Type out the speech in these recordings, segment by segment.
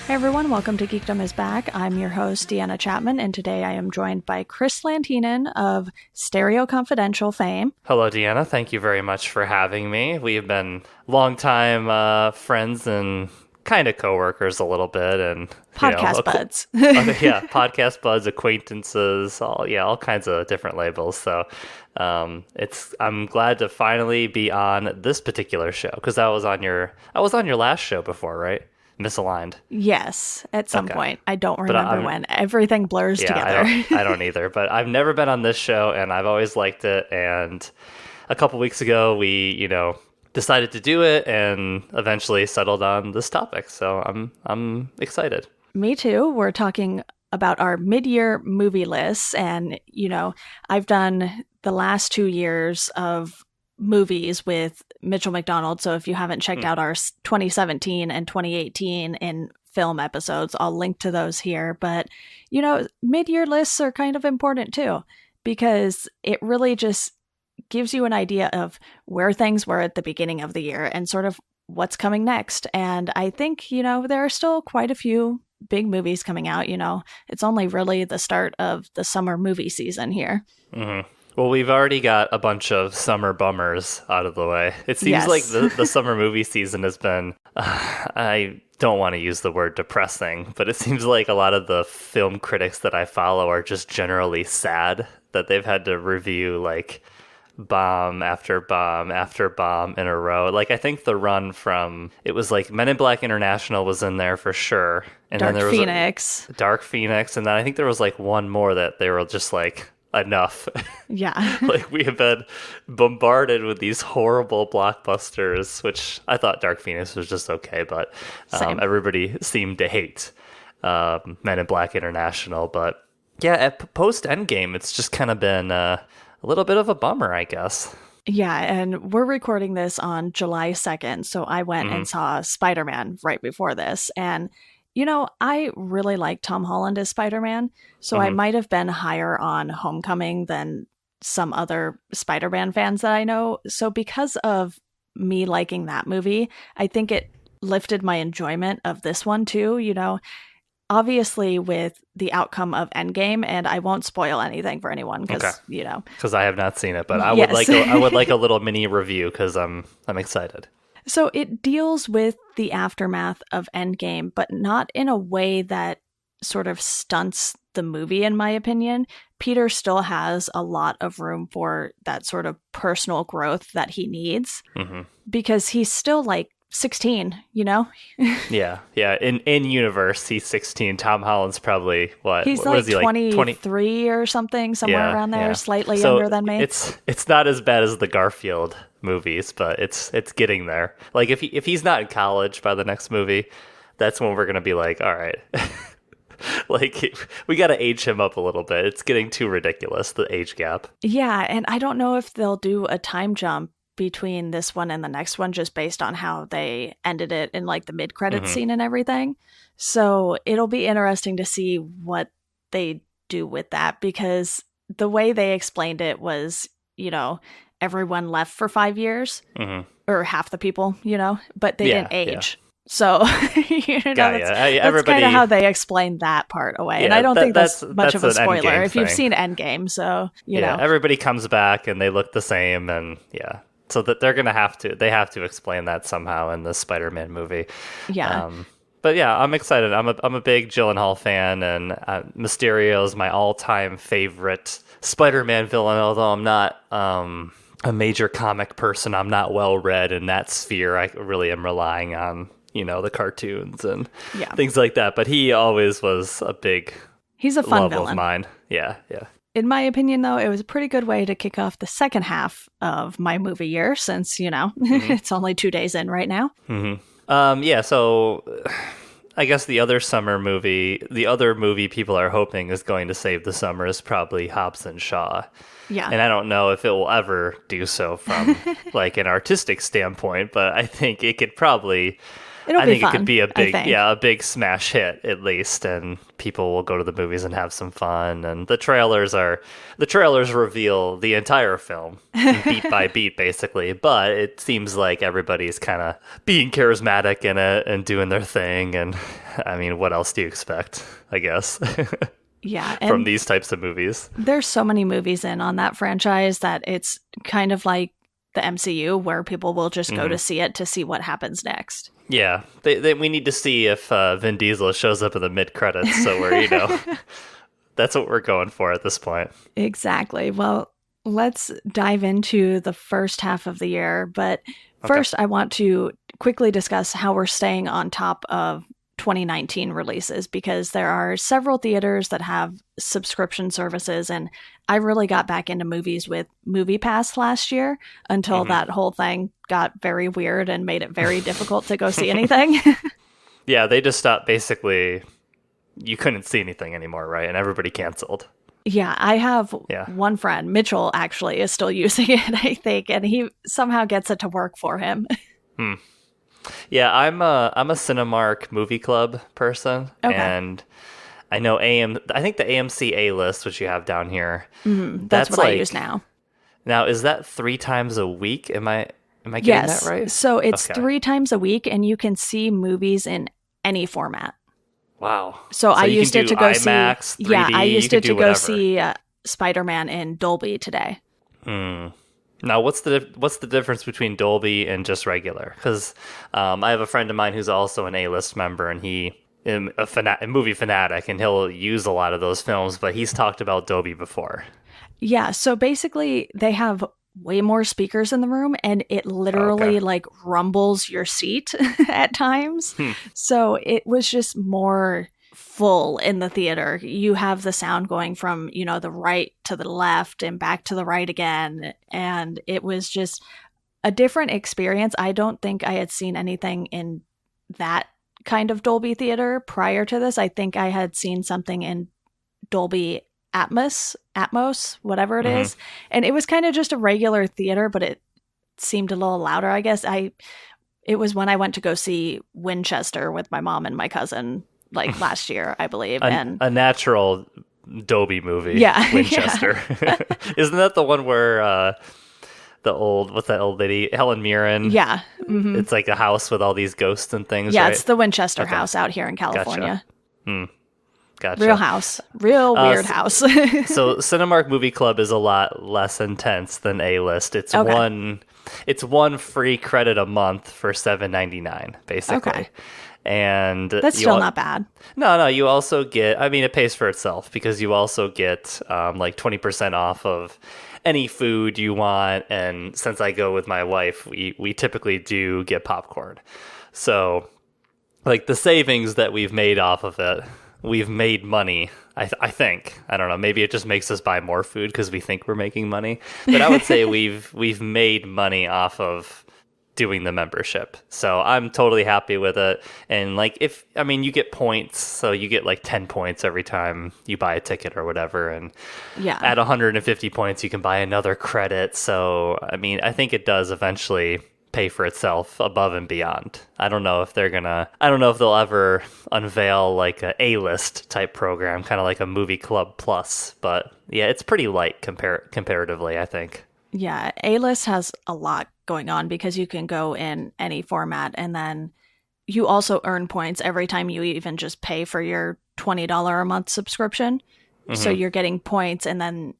Hey everyone, welcome to Geekdom is Back. I'm your host, Deanna Chapman, and today I am joined by Chris Lantinen of Stereo Confidential fame. Hello, Deanna. Thank you very much for having me. We have been longtime friends and kind of coworkers a little bit, and Podcast buds. Yeah, podcast buds, acquaintances, all kinds of different labels. So I'm glad to finally be on this particular show because I was on your last show before, right? Misaligned. Yes, at some point. I don't remember when. Everything blurs together. I don't either, but I've never been on this show, and I've always liked it. And a couple weeks ago, we, decided to do it and eventually settled on this topic. So I'm excited. Me too. We're talking about our mid-year movie lists, and, I've done the last 2 years of movies with Mitchell McDonald. So if you haven't checked out our 2017 and 2018 in film episodes, I'll link to those here. But, mid-year lists are kind of important too, because it really just gives you an idea of where things were at the beginning of the year and sort of what's coming next. And I think, there are still quite a few big movies coming out. It's only really the start of the summer movie season here. Mm-hmm. Well, we've already got a bunch of summer bummers out of the way. It seems like the summer movie season has been, I don't want to use the word depressing, but it seems like a lot of the film critics that I follow are just generally sad that they've had to review like bomb after bomb after bomb in a row. Like I think the run from, it was like Men in Black International was in there for sure. And Dark then there was Phoenix. Dark Phoenix. And then I think there was like one more that they were just like, enough. Yeah. Like we have been bombarded with these horrible blockbusters, which I thought Dark Phoenix was just okay, but everybody seemed to hate Men in Black International. But yeah, at post Endgame, it's just kind of been a little bit of a bummer, I guess. Yeah, and we're recording this on July 2nd, so I went and saw Spider-Man right before this, and I really like Tom Holland as Spider-Man, so I might have been higher on Homecoming than some other Spider-Man fans that I know. So because of me liking that movie, I think it lifted my enjoyment of this one too, obviously with the outcome of Endgame, and I won't spoil anything for anyone because, Because I have not seen it, but I would like a little mini review because I'm excited. So it deals with the aftermath of Endgame, but not in a way that sort of stunts the movie, in my opinion. Peter still has a lot of room for that sort of personal growth that he needs because he's still like 16, Yeah. In universe, he's 16. Tom Holland's probably what? He's what like is he, 23 or something, somewhere around there, slightly younger than me. It's not as bad as the Garfield movies, but it's getting there. Like if he's not in college by the next movie, that's when we're gonna be like, all right. Like we got to age him up a little bit. It's getting too ridiculous, the age gap. Yeah, and I don't know if they'll do a time jump between this one and the next one just based on how they ended it in like the mid-credits scene and everything. So it'll be interesting to see what they do with that, because the way they explained it was, everyone left for 5 years or half the people, but they didn't age. So, that's kind of how they explained that part away. Yeah, and I don't think that's much of a spoiler if you've seen Endgame. So, you know. Everybody comes back and they look the same. And so that they're going to they have to explain that somehow in the Spider-Man movie. Yeah. But yeah, I'm excited. I'm a big Gyllenhaal fan, and Mysterio is my all-time favorite Spider-Man villain, although I'm not a major comic person. I'm not well-read in that sphere. I really am relying on the cartoons and things like that. But he always was he's a fun love villain of mine. Yeah. In my opinion, though, it was a pretty good way to kick off the second half of my movie year, since it's only 2 days in right now. So I guess the other movie people are hoping is going to save the summer is probably Hobbs and Shaw. Yeah. And I don't know if it will ever do so from like an artistic standpoint, but I think it could probably it could be a big smash hit at least, and people will go to the movies and have some fun. And the trailers reveal the entire film beat by beat basically, but it seems like everybody's kind of being charismatic in it and doing their thing and I mean, what else do you expect, I guess, Yeah, from and these types of movies? there's so many movies in on that franchise that it's kind of like the MCU where people will just go Hmm. to see it to see what happens next. Yeah, we need to see if Vin Diesel shows up in the mid credits. So we're, that's what we're going for at this point. Exactly. Well, let's dive into the first half of the year. But Okay. first, I want to quickly discuss how we're staying on top of 2019 releases because there are several theaters that have subscription services. And I really got back into movies with MoviePass last year until Hmm. that whole thing got very weird and made it very difficult to go see anything. Yeah, they just stopped basically. You couldn't see anything anymore, right? And everybody canceled. Yeah, I have Yeah. one friend, Mitchell, actually, is still using it, I think, and he somehow gets it to work for him. Hmm. Yeah, I'm a Cinemark movie club person, Okay. and I know I think the AMC A list, which you have down here, That's that's what I use like now. now is that 3 times a week? Am I getting that Yes. right? So it's Okay. 3 times a week, and you can see movies in any format. Wow. So I So you can used it do to go see, IMAX, yeah, I 3D, you used can it to do go whatever. see Spider Man in Dolby today. Hmm. Now, what's the difference between Dolby and just regular? Because I have a friend of mine who's also an A-list member, and he is a movie fanatic, and he'll use a lot of those films. But he's talked about Dolby before. Yeah. So basically, they have way more speakers in the room, and it Oh, okay. literally like rumbles your seat at times. Hmm. So it was just more full in the theater. You have the sound going from, the right to the left and back to the right again. And it was just a different experience. I don't think I had seen anything in that kind of Dolby theater prior to this. I think I had seen something in Dolby Atmos, whatever it Hmm. is. And it was kind of just a regular theater, but it seemed a little louder, I guess. It was when I went to go see Winchester with my mom and my cousin like last year, I believe. And A natural Dolby movie, yeah, yeah. Winchester. Isn't that the one where what's that old lady, Helen Mirren? Yeah. Hmm. It's like a house with all these ghosts and things, Yeah, right? it's the Winchester Okay, house out here in gotcha. California. Hmm, Real gotcha. house. Real Uh, weird s- house. so Cinemark Movie Club is a lot less intense than A List. Okay. It's one free credit a month for $7.99, basically. Okay. And That's still not bad. no, you also get, I mean, it pays for itself because you also get like 20% off of any food you want. And since I go with my wife, we typically do get popcorn. So, like the savings that we've made off of it, we've made money. I think. I don't know. Maybe it just makes us buy more food because we think we're making money. But I would say we've made money off of doing the membership. So I'm totally happy with it. And like you get points, so you get like 10 points every time you buy a ticket or whatever, and Yeah. at 150 points you can buy another credit. So I mean, I think it does eventually pay for itself above and beyond. I don't know if they'll ever unveil like a A-list type program, kind of like a movie club plus, but yeah, it's pretty light comparatively, I think. Yeah. A-list has a lot going on because you can go in any format and then you also earn points every time you even just pay for your $20 a month subscription. So Hmm. you're getting points, and then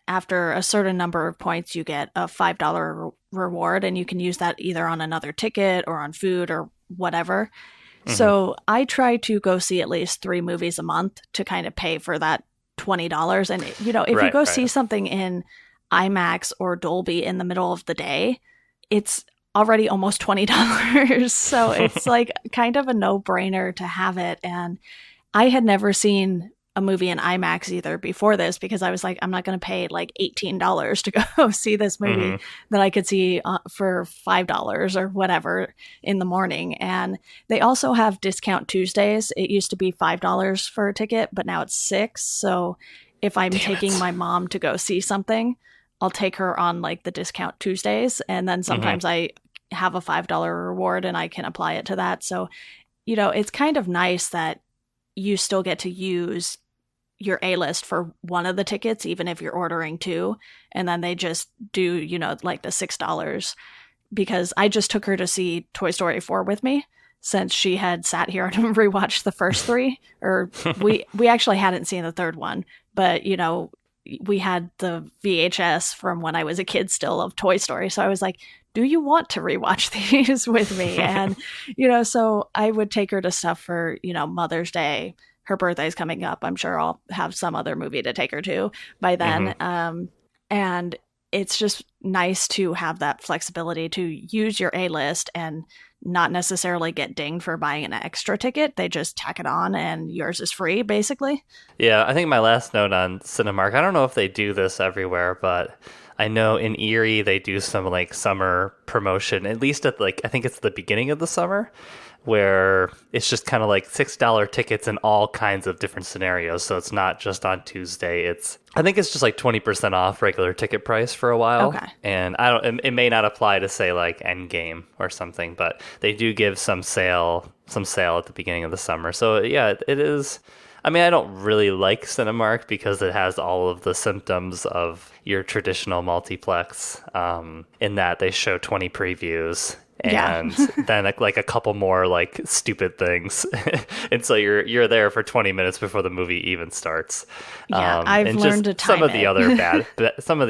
after a certain number of points, you get a $5 reward, and you can use that either on another ticket or on food or whatever. Hmm. So I try to go see at least 3 movies a month to kind of pay for that $20. And, if you Right, go right. see something in IMAX or Dolby in the middle of the day, it's already almost $20. So it's like kind of a no brainer to have it. And I had never seen a movie in IMAX either before this because I was like, I'm not going to pay like $18 to go see this movie Hmm. that I could see for $5 or whatever in the morning. And they also have discount Tuesdays. It used to be $5 for a ticket, but now it's 6. So if I'm Damn taking it. my mom to go see something, I'll take her on like the discount Tuesdays. And then Hmm. sometimes I have a $5 reward and I can apply it to that. So, it's kind of nice that you still get to use your A list for one of the tickets, even if you're ordering two. And then they just do, like the $6 because I just took her to see Toy Story 4 with me. since she had sat here and rewatched the first three. Or we actually hadn't seen the third one, but we had the VHS from when I was a kid still of Toy Story. So I was like, do you want to rewatch these with me? And, so I would take her to stuff for, Mother's Day. Her birthday's coming up. I'm sure I'll have some other movie to take her to by then. And it's just nice to have that flexibility to use your A-list and not necessarily get dinged for buying an extra ticket. They just tack it on and yours is free, basically. Yeah, I think my last note on Cinemark, I don't know if they do this everywhere, but I know in Erie they do some like summer promotion, at least at I think it's the beginning of the summer, where it's just kind of like $6 tickets in all kinds of different scenarios. So it's not just on Tuesday. I think it's just like 20% off regular ticket price for a while. Okay. And it may not apply to say like Endgame or something, but they do give some sale at the beginning of the summer. So yeah, it is. I mean, I don't really like Cinemark because it has all of the symptoms of your traditional multiplex, in that they show 20 previews and then like a couple more like stupid things. And so you're there for 20 minutes before the movie even starts. Yeah, I've learned to time some of the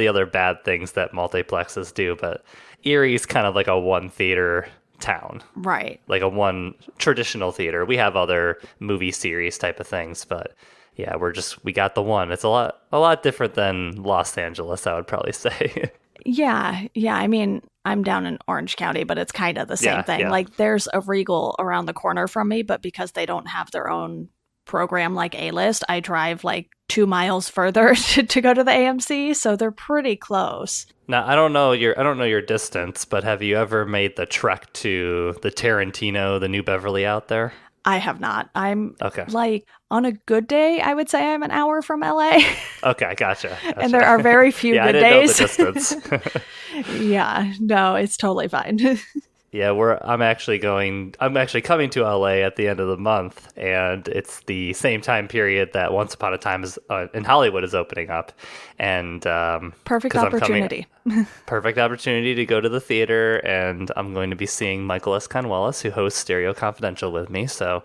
other bad things that multiplexes do, but Erie's kind of like a one theater town, right? Like a one traditional theater. We have other movie series type of things, but yeah, we got the one. It's a lot different than Los Angeles, I would probably say. Yeah. I mean, I'm down in Orange County, but it's kind of the same thing. Yeah. Like there's a Regal around the corner from me, but because they don't have their own program like A-List, I drive like 2 miles further to go to the AMC, so they're pretty close. Now, I don't know your distance, but have you ever made the trek to the Tarantino, the New Beverly out there? I have not. I'm okay. Like on a good day, I would say I'm an hour from LA. Okay, gotcha. And there are very few good days. I didn't know the distance. Yeah, no, it's totally fine. Yeah, I'm actually coming to LA at the end of the month, and it's the same time period that Once Upon a Time in Hollywood is opening up, and perfect opportunity. Perfect opportunity to go to the theater, and I'm going to be seeing Michael S. Conwellis, who hosts Stereo Confidential with me. So,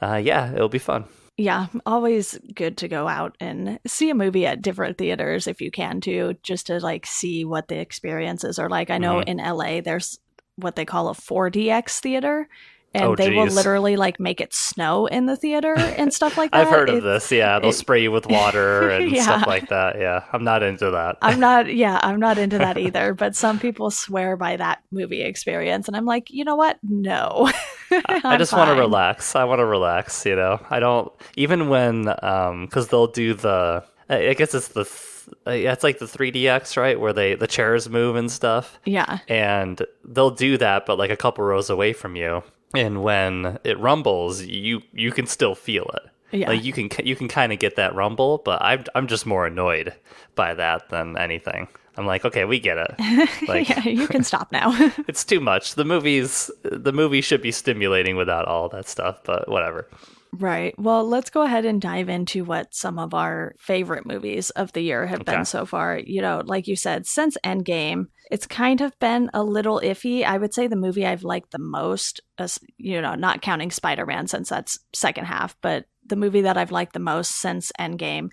yeah, it'll be fun. Yeah, always good to go out and see a movie at different theaters if you can too, just to like see what the experiences are like. I know in LA there's what they call a 4DX theater, and they will literally like make it snow in the theater and stuff like that. I've heard of this. Yeah, they'll spray you with water and stuff like that. Yeah, I'm not into that. I'm not into that either, but some people swear by that movie experience, and I'm like, you know what? No. I just want to relax. I want to relax, I don't, even when because they'll do I guess it's it's like the 3DX, right? Where the chairs move and stuff. Yeah. And they'll do that, but like a couple rows away from you. And when it rumbles, you can still feel it. Yeah. Like you can kind of get that rumble, but I'm just more annoyed by that than anything. I'm like, okay, we get it. Like, yeah, you can stop now. It's too much. The movie should be stimulating without all that stuff, but whatever. Right. Well, let's go ahead and dive into what some of our favorite movies of the year have been so far. Like you said, since Endgame, it's kind of been a little iffy. I would say the movie I've liked the most, not counting Spider-Man since that's second half, but the movie that I've liked the most since Endgame,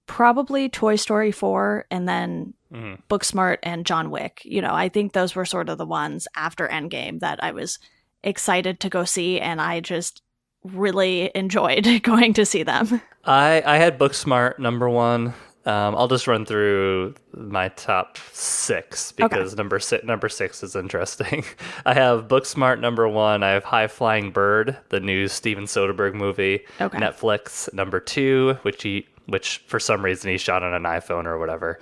probably Toy Story 4 and then Booksmart and John Wick. I think those were sort of the ones after Endgame that I was excited to go see, and I just really enjoyed going to see them. I had Booksmart number 1. I'll just run through my top 6 because number 6 is interesting. I have Booksmart number 1. I have High Flying Bird, the new Steven Soderbergh movie. Netflix number 2, which for some reason he shot on an iPhone or whatever.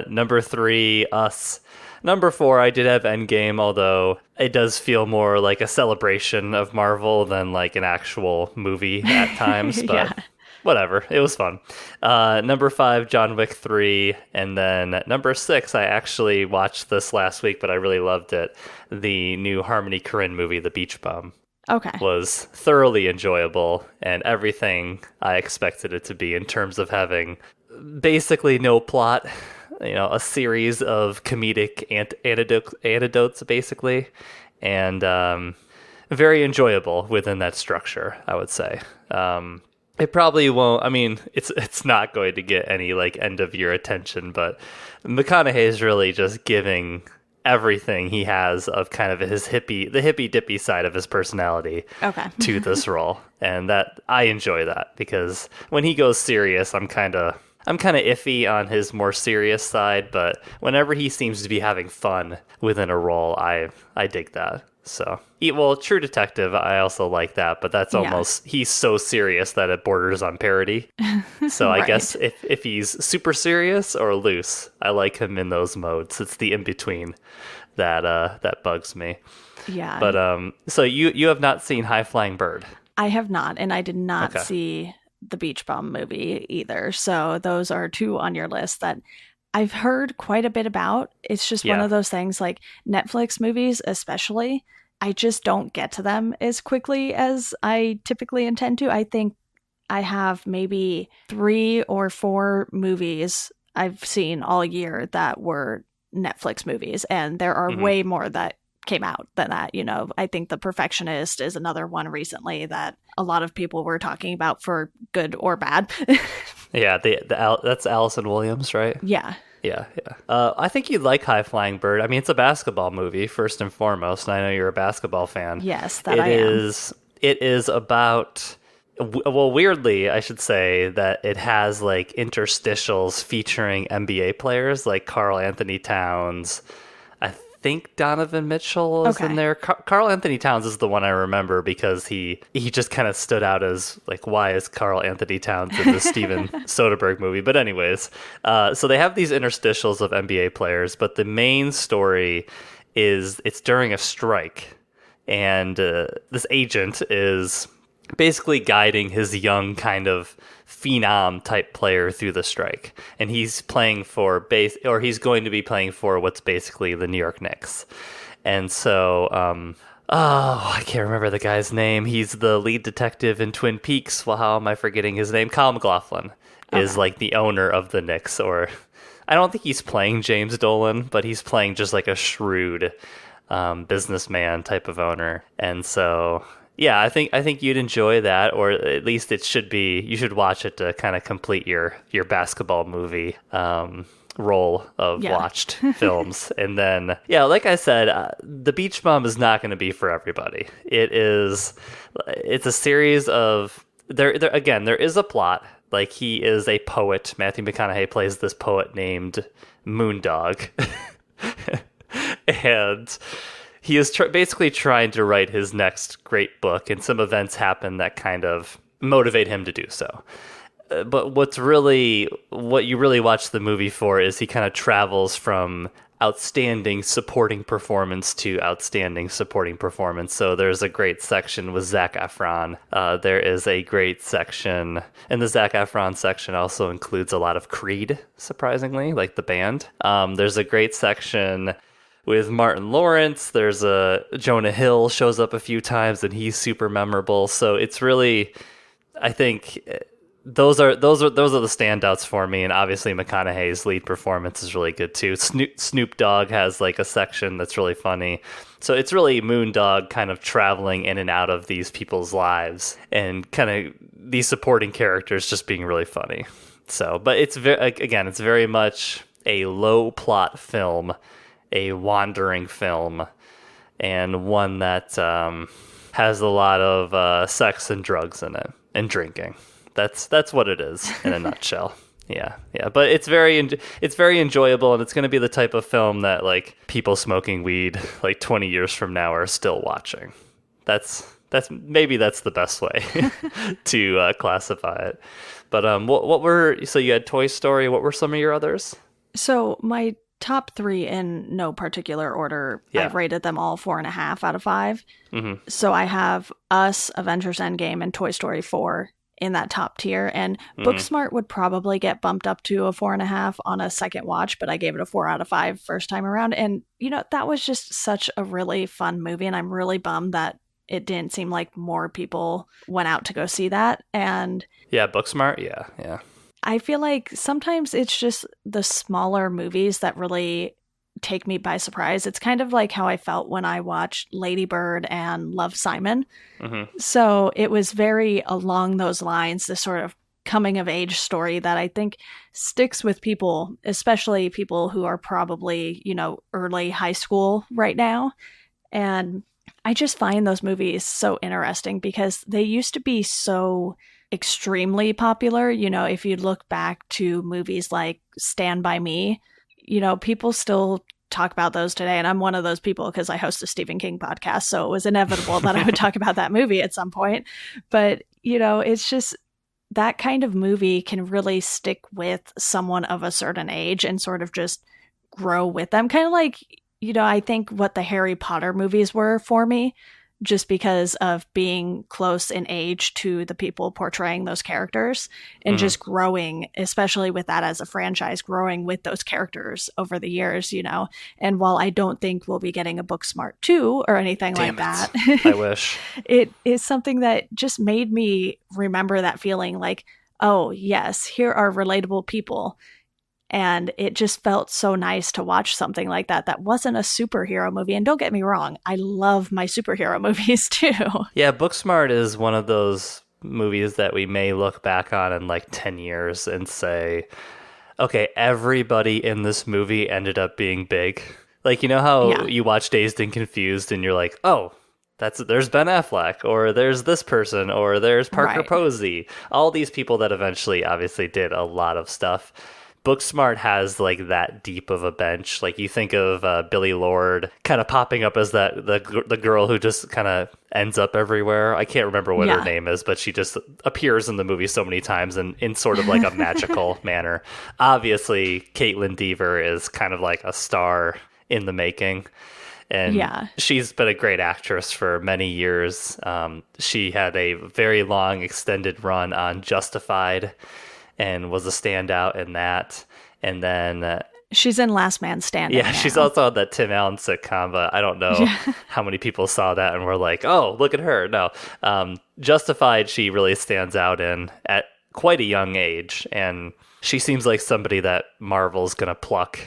Number 3, Us. Number 4, I did have Endgame, although it does feel more like a celebration of Marvel than like an actual movie at times. But whatever, it was fun. Number 5, John Wick 3. And then number 6, I actually watched this last week, but I really loved it. The new Harmony Korine movie, The Beach Bum. Was thoroughly enjoyable and everything I expected it to be in terms of having basically no plot. A series of comedic anecdotes, basically. And very enjoyable within that structure, I would say. It probably won't. I mean, it's not going to get any like end of year attention, but McConaughey is really just giving everything he has of kind of the hippy dippy side of his personality Okay. to this role, and that I enjoy that because when he goes serious, I'm kind of iffy on his more serious side, but whenever he seems to be having fun within a role, I dig that. So, well, True Detective, I also like that, but that's Yeah. almost, he's so serious that it borders on parody. So I Right. guess if he's super serious or loose, I like him in those modes. It's the in between that bugs me. Yeah. But so you have not seen High Flying Bird? I have not, and I did not Okay. see the Beach Bum movie either. So those are two on your list that I've heard quite a bit about. It's just one Yeah. of those things like Netflix movies, especially. I just don't get to them as quickly as I typically intend to. I think I have maybe 3 or 4 movies I've seen all year that were Netflix movies, and there are Hmm. way more that came out than that. I think The Perfectionist is another one recently that a lot of people were talking about for good or bad. Yeah, that's Allison Williams, right? Yeah. Yeah, yeah. I think you'd like High Flying Bird. I mean, it's a basketball movie first and foremost, and I know you're a basketball fan. Yes, that It I am. is. It is about. Well, weirdly, I should say that it has like interstitials featuring NBA players like Karl Anthony Towns. I think Donovan Mitchell is in Okay. there. Karl Anthony Towns is the one I remember because he just kind of stood out as like, why is Karl Anthony Towns in the Steven Soderbergh movie? But anyways, so they have these interstitials of NBA players, but the main story is it's during a strike, and this agent is basically guiding his young kind of phenom type player through the strike, and he's playing for he's going to be playing for what's basically the New York Knicks. And so oh, I can't remember the guy's name. He's the lead detective in Twin Peaks. Well, how am I forgetting his name? Kyle MacLachlan is Okay. like the owner of the Knicks, or I don't think he's playing James Dolan, but he's playing just like a shrewd businessman type of owner. And so, yeah, I think you'd enjoy that, or at least it should be. You should watch it to kind of complete your basketball movie roll of Yeah. watched films. And then, yeah, like I said, The Beach Bum is not going to be for everybody. It's a series of there again. There is a plot. Like, he is a poet. Matthew McConaughey plays this poet named Moondog. And he is basically trying to write his next great book, and some events happen that kind of motivate him to do so. But what you really watch the movie for is he kind of travels from outstanding supporting performance to outstanding supporting performance. So there's a great section with Zac Efron. There is a great section, and the Zac Efron section also includes a lot of Creed, surprisingly, like the band. There's a great section with Martin Lawrence. There's a Jonah Hill shows up a few times, and he's super memorable. So it's really, I think, those are the standouts for me. And obviously McConaughey's lead performance is really good too. Snoop Dogg has like a section that's really funny. So it's really Moondog kind of traveling in and out of these people's lives, and kind of these supporting characters just being really funny. So, but it's it's very much a low plot film, a wandering film, and one that has a lot of sex and drugs in it, and drinking. That's what it is in a nutshell. Yeah, yeah, but it's very enjoyable, and it's going to be the type of film that like people smoking weed like 20 years from now are still watching. That's the best way to classify it. But so you had Toy Story. What were some of your others? So my top 3 in no particular order, Yeah. I've rated them all 4.5 out of 5. Hmm. So I have Us, Avengers Endgame, and Toy Story 4 in that top tier. And Hmm. Booksmart would probably get bumped up to a 4.5 on a second watch, but I gave it a 4 out of 5 first time around. And, that was just such a really fun movie. And I'm really bummed that it didn't seem like more people went out to go see that. And Yeah, Booksmart. Yeah, yeah. I feel like sometimes it's just the smaller movies that really take me by surprise. It's kind of like how I felt when I watched Lady Bird and Love, Simon. Mm-hmm. So it was very along those lines, this sort of coming of age story that I think sticks with people, especially people who are probably, early high school right now. And I just find those movies so interesting because they used to be so extremely popular. If you look back to movies like Stand By Me, people still talk about those today. And I'm one of those people because I host a Stephen King podcast. So it was inevitable that I would talk about that movie at some point. But, it's just that kind of movie can really stick with someone of a certain age and sort of just grow with them. Kind of like, I think what the Harry Potter movies were for me, just because of being close in age to the people portraying those characters and Mm-hmm. just growing, especially with that as a franchise, growing with those characters over the years, And while I don't think we'll be getting a Booksmart 2 or anything Damn like it. that, I wish. it is something that just made me remember that feeling like, oh, yes, here are relatable people. And it just felt so nice to watch something like that that wasn't a superhero movie. And don't get me wrong, I love my superhero movies too. Yeah, Booksmart is one of those movies that we may look back on in like 10 years and say, okay, everybody in this movie ended up being big. Like, how you watch Dazed and Confused and you're like, oh, there's Ben Affleck, or there's this person, or there's Parker Posey. All these people that eventually obviously did a lot of stuff. Booksmart has like that deep of a bench. Like you think of Billy Lord kind of popping up as the girl who just kind of ends up everywhere. I can't remember what her name is, but she just appears in the movie so many times and in sort of like a magical manner. Obviously, Caitlin Dever is kind of like a star in the making. And she's been a great actress for many years. She had a very long extended run on Justified and was a standout in that. And then she's in Last Man Standing. Yeah, she's also on that Tim Allen sitcom, but I don't know how many people saw that and were like, oh, look at her. No. Justified, she really stands out in at quite a young age. And she seems like somebody that Marvel's going to pluck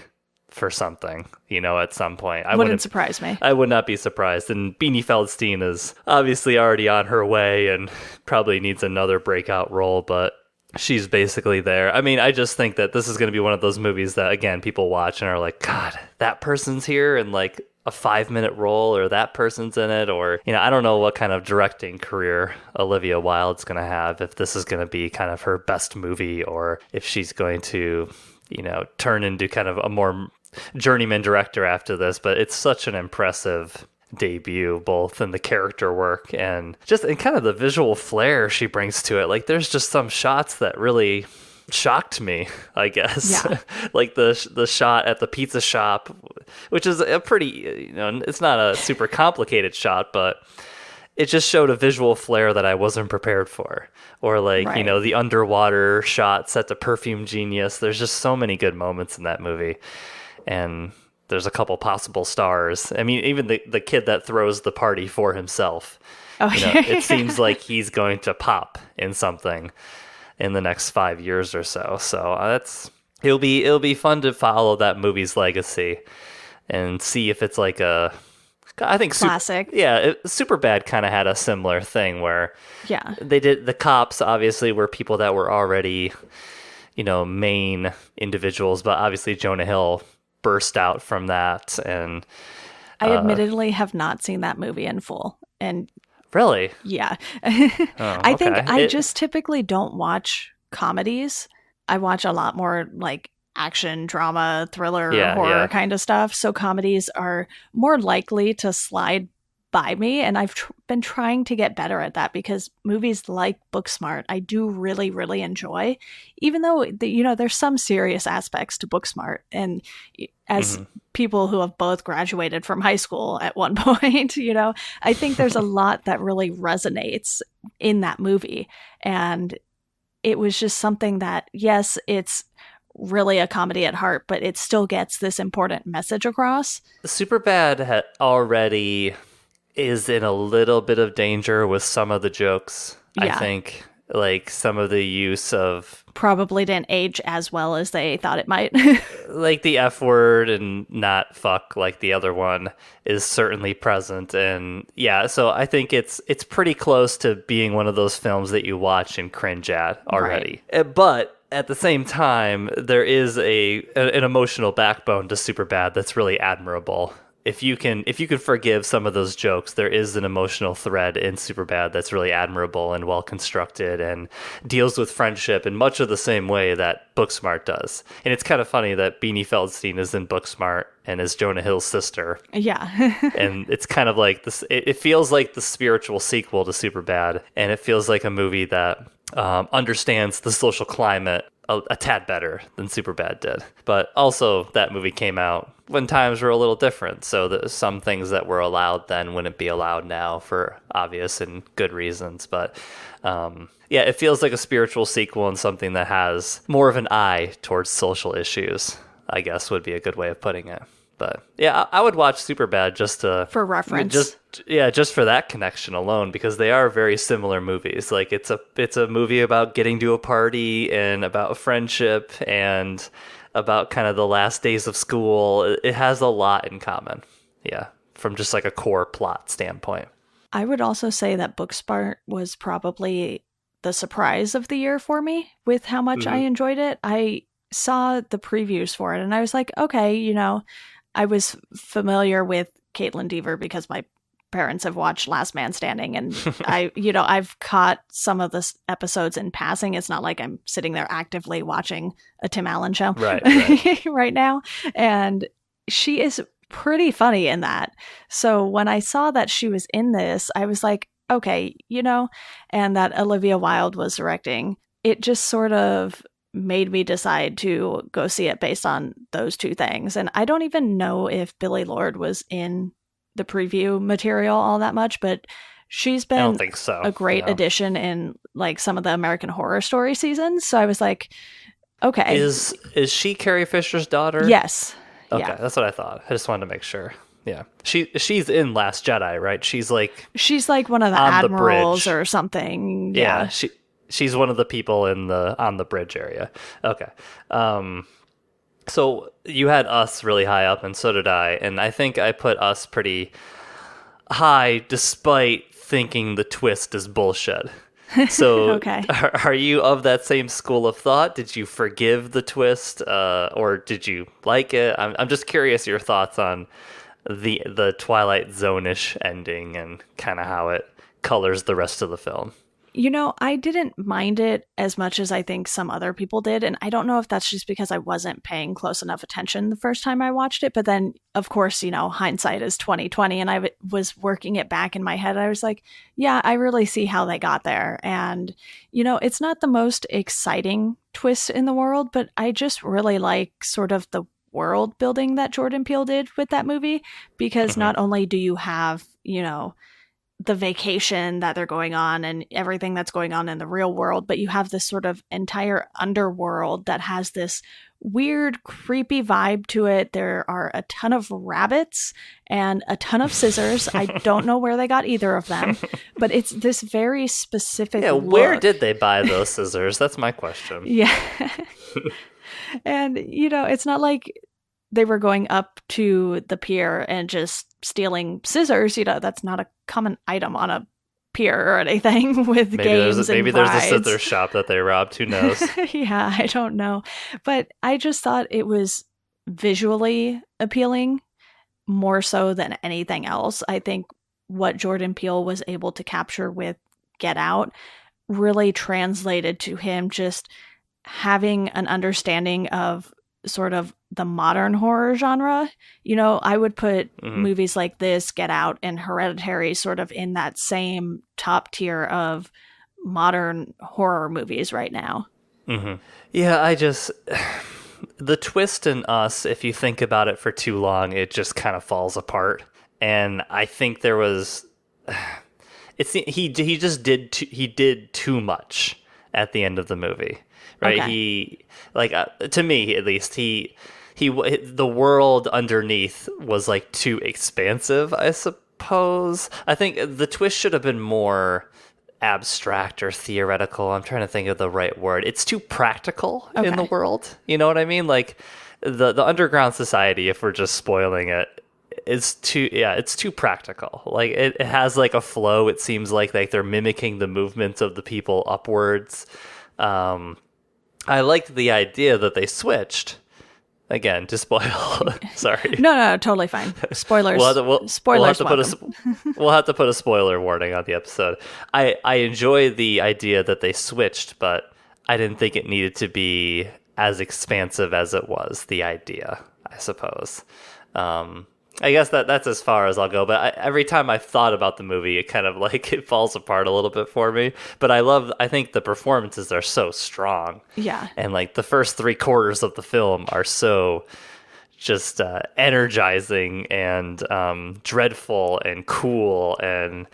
for something, at some point. I wouldn't surprise me. I would not be surprised. And Beanie Feldstein is obviously already on her way and probably needs another breakout role, but she's basically there. I mean, I just think that this is going to be one of those movies that, again, people watch and are like, God, that person's here in like a 5-minute role, or that person's in it, or, I don't know what kind of directing career Olivia Wilde's going to have, if this is going to be kind of her best movie, or if she's going to, turn into kind of a more journeyman director after this. But it's such an impressive debut, both in the character work and just in kind of the visual flair she brings to it. Like there's just some shots that really shocked me, I guess. Like the shot at the pizza shop, which is a pretty, it's not a super complicated shot, but it just showed a visual flair that I wasn't prepared for. Or like, the underwater shot set to Perfume Genius. There's just so many good moments in that movie. And there's a couple possible stars. I mean, even the kid that throws the party for himself. It seems like he's going to pop in something in the next 5 years or so. So it'll be fun to follow that movie's legacy and see if it's like I think classic. Superbad kind of had a similar thing where they did, the cops obviously were people that were already, main individuals, but obviously Jonah Hill burst out from that. And I admittedly have not seen that movie in full. And really? Yeah. I think I just typically don't watch comedies. I watch a lot more like action, drama, thriller, horror kind of stuff. So comedies are more likely to slide by me. And I've been trying to get better at that, because movies like Booksmart, I do really, really enjoy, even though, there's some serious aspects to Booksmart. And as people who have both graduated from high school at one point, I think there's a lot that really resonates in that movie. And it was just something that, yes, it's really a comedy at heart, but it still gets this important message across. Superbad already is in a little bit of danger with some of the jokes. I think like some of the use of probably didn't age as well as they thought it might. like the F word and not fuck like the other one is certainly present. And yeah, so I think it's pretty close to being one of those films that you watch and cringe at already. Right. But at the same time, there is an emotional backbone to Superbad that's really admirable. If you can forgive some of those jokes, there is an emotional thread in Superbad that's really admirable and well constructed and deals with friendship in much of the same way that Booksmart does. And it's kind of funny that Beanie Feldstein is in Booksmart and is Jonah Hill's sister. Yeah. And it's kind of like this. It feels like the spiritual sequel to Superbad, and it feels like a movie that understands the social climate a tad better than Superbad did. But also, that movie came out when times were a little different, so some things that were allowed then wouldn't be allowed now for obvious and good reasons. But yeah, it feels like a spiritual sequel and something that has more of an eye towards social issues, I guess would be a good way of putting it. But yeah, I would watch Superbad just for reference. Just for that connection alone, because they are very similar movies. Like it's a movie about getting to a party and about friendship and about kind of the last days of school. It has a lot in common. Yeah, from just like a core plot standpoint. I would also say that Booksmart was probably the surprise of the year for me with how much I enjoyed it. I saw the previews for it and I was like, okay, I was familiar with Caitlin Dever because my parents have watched Last Man Standing, and I've caught some of the episodes in passing. It's not like I'm sitting there actively watching a Tim Allen show right. right now. And she is pretty funny in that. So when I saw that she was in this, I was like, okay, and that Olivia Wilde was directing, it just sort of made me decide to go see it based on those two things. And I don't even know if Billie Lourd was in the preview material all that much, but she's been I don't think so. A great addition in like some of the American Horror Story seasons. So I was like, okay. Is she Carrie Fisher's daughter? Yes. Okay, yeah. That's what I thought. I just wanted to make sure. Yeah. She's in Last Jedi, right? She's like one of the admirals or something. Yeah. She's one of the people on the bridge area. Okay. So you had Us really high up, and so did I. And I think I put Us pretty high, despite thinking the twist is bullshit. So okay. Are you of that same school of thought? Did you forgive the twist, or did you like it? I'm just curious your thoughts on the Twilight Zone-ish ending and kind of how it colors the rest of the film. I didn't mind it as much as I think some other people did. And I don't know if that's just because I wasn't paying close enough attention the first time I watched it. But then, of course, hindsight is 20/20. And I was working it back in my head. I was like, yeah, I really see how they got there. And, it's not the most exciting twist in the world, but I just really like sort of the world building that Jordan Peele did with that movie. Because not only do you have, the vacation that they're going on and everything that's going on in the real world, but you have this sort of entire underworld that has this weird, creepy vibe to it. There are a ton of rabbits and a ton of scissors. I don't know where they got either of them, but it's this very specific look. Where did they buy those scissors? That's my question. Yeah. And, it's not like they were going up to the pier and just stealing scissors. That's not a common item on a pier or anything with games and maybe rides. There's a scissor shop that they robbed. Who knows? Yeah, I don't know. But I just thought it was visually appealing more so than anything else. I think what Jordan Peele was able to capture with Get Out really translated to him just having an understanding of sort of the modern horror genre. I would put movies like this, Get Out, and Hereditary sort of in that same top tier of modern horror movies right now. Mm-hmm. Yeah, the twist in Us, if you think about it for too long, it just kind of falls apart. And I think there was, he did too much at the end of the movie. Right. Okay. He, to me at least, the world underneath was like too expansive, I suppose. I think the twist should have been more abstract or theoretical. I'm trying to think of the right word. It's too practical in the Okay. world. You know what I mean? Like the underground society, if we're just spoiling it, is too it's too practical. Like it has like a flow. It seems like they're mimicking the movements of the people upwards. I liked the idea that they switched. Again, to spoil. Sorry. No, totally fine. Spoilers. Spoilers. We'll have to put a spoiler warning on the episode. I enjoy the idea that they switched, but I didn't think it needed to be as expansive as it was. The idea, I suppose. I guess that's as far as I'll go. But every time I've thought about the movie, it kind of like it falls apart a little bit for me. But I think the performances are so strong. Yeah. And like the first 3/4 of the film are so just energizing and dreadful and cool and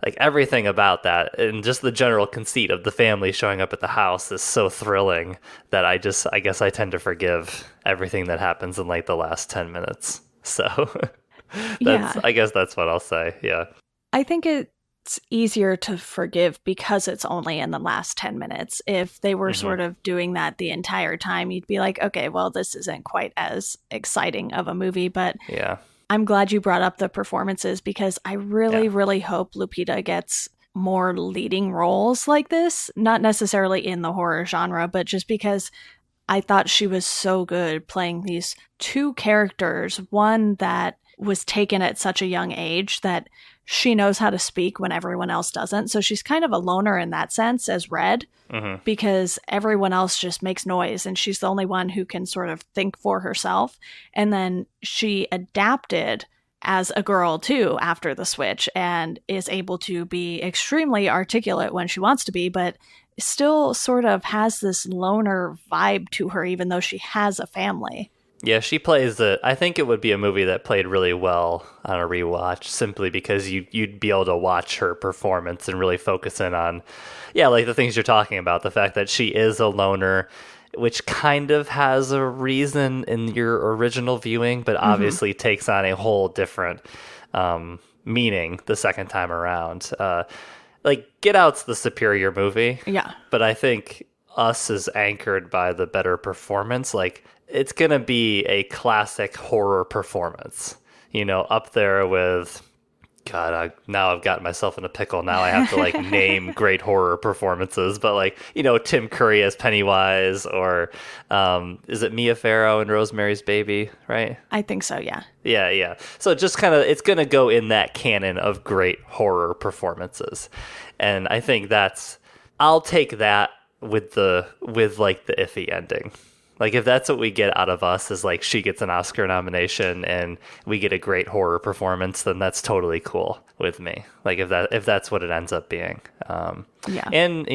like everything about that. And just the general conceit of the family showing up at the house is so thrilling that I guess I tend to forgive everything that happens in like the last 10 minutes. So I guess that's what I'll say. Yeah. I think it's easier to forgive because it's only in the last 10 minutes. If they were sort of doing that the entire time, you'd be like, okay, well, this isn't quite as exciting of a movie. But yeah, I'm glad you brought up the performances because I really hope Lupita gets more leading roles like this. Not necessarily in the horror genre, but just because I thought she was so good playing these two characters, one that was taken at such a young age that she knows how to speak when everyone else doesn't. So she's kind of a loner in that sense as Red, because everyone else just makes noise and she's the only one who can sort of think for herself. And then she adapted as a girl too after the switch and is able to be extremely articulate when she wants to be, but still sort of has this loner vibe to her, even though she has a family. Yeah, she plays it. I think it would be a movie that played really well on a rewatch, simply because you'd be able to watch her performance and really focus in on, like the things you're talking about. The fact that she is a loner, which kind of has a reason in your original viewing, but obviously takes on a whole different meaning the second time around. Like Get Out's the superior movie. Yeah. But I think Us is anchored by the better performance. Like it's going to be a classic horror performance, up there with, God, now I've gotten myself in a pickle. Now I have to like name great horror performances, but like, Tim Curry as Pennywise, or is it Mia Farrow in Rosemary's Baby, right? I think so, yeah. Yeah. So just kind of, it's going to go in that canon of great horror performances. And I think I'll take that with like the iffy ending. Like if that's what we get out of Us is like she gets an Oscar nomination and we get a great horror performance, then that's totally cool with me. Like if that's what it ends up being. Yeah. And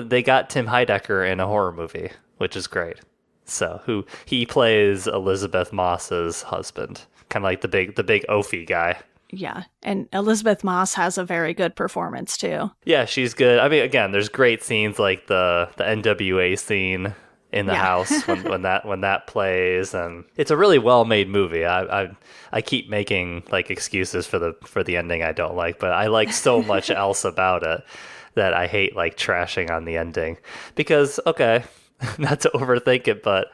they got Tim Heidecker in a horror movie, which is great. So he plays Elizabeth Moss's husband, kind of like the big Ophi guy. Yeah, and Elizabeth Moss has a very good performance too. Yeah, she's good. I mean, again, there's great scenes like the NWA scene in the house when that plays, and it's a really well made movie. I keep making like excuses for the ending I don't like, but I like so much else about it that I hate like trashing on the ending because not to overthink it, but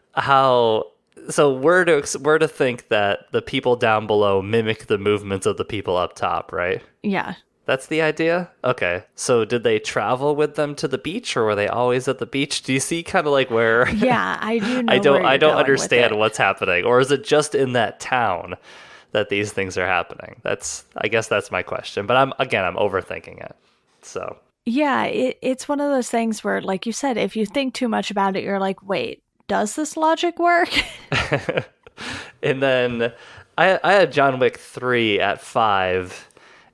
so we're to think that the people down below mimic the movements of the people up top, right? Yeah. That's the idea? Okay. So did they travel with them to the beach, or were they always at the beach? Do you see kind of like where... Yeah, I do know I don't understand what's happening. Or is it just in that town that these things are happening? I guess that's my question. But I'm overthinking it. So... Yeah, it's one of those things where, like you said, if you think too much about it, you're like, wait, does this logic work? And then I had John Wick 3 at 5,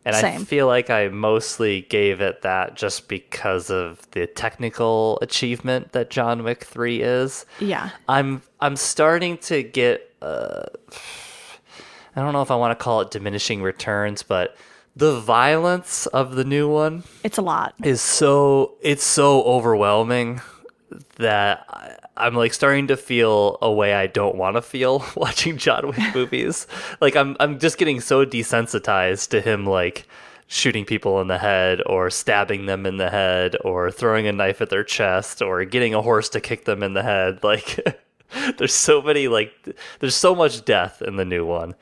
and Same. I feel like I mostly gave it that just because of the technical achievement that John Wick 3 is. Yeah. I'm starting to get I don't know if I want to call it diminishing returns, but the violence of the new one, it's a lot. It's so overwhelming that I'm like starting to feel a way I don't want to feel watching John Wick movies. Like I'm just getting so desensitized to him like shooting people in the head or stabbing them in the head or throwing a knife at their chest or getting a horse to kick them in the head. Like there's so many, like there's so much death in the new one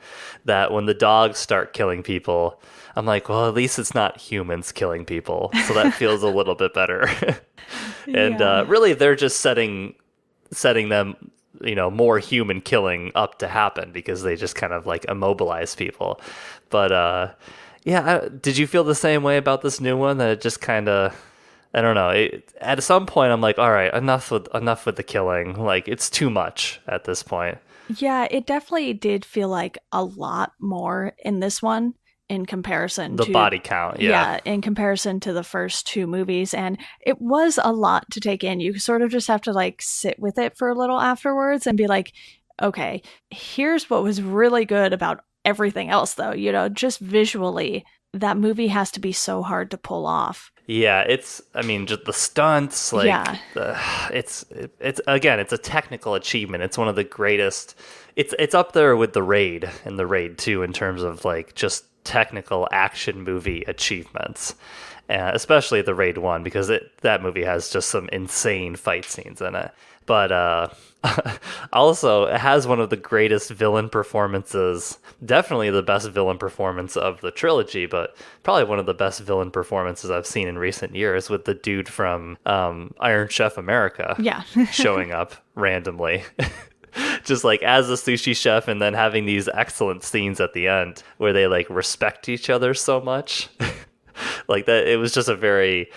that when the dogs start killing people, I'm like, well, at least it's not humans killing people. So that feels a little bit better. And really they're just setting them, more human killing up to happen because they just kind of like immobilize people. But did you feel the same way about this new one, that it just kind of, I don't know, at some point I'm like, all right, enough with the killing. Like it's too much at this point. Yeah, it definitely did feel like a lot more in this one in comparison to the body count. Yeah, in comparison to the first two movies, and it was a lot to take in. You sort of just have to like sit with it for a little afterwards and be like, okay, here's what was really good about everything else, though. Just visually, that movie has to be so hard to pull off. Yeah, just the stunts, like it's again, it's a technical achievement. It's one of the greatest. It's up there with The Raid and The Raid 2 in terms of like just technical action movie achievements. Especially The Raid 1, because that movie has just some insane fight scenes in it. But also, it has one of the greatest villain performances, definitely the best villain performance of the trilogy, but probably one of the best villain performances I've seen in recent years, with the dude from Iron Chef America showing up randomly. Just like as a sushi chef, and then having these excellent scenes at the end where they like respect each other so much. Like that, it was just a very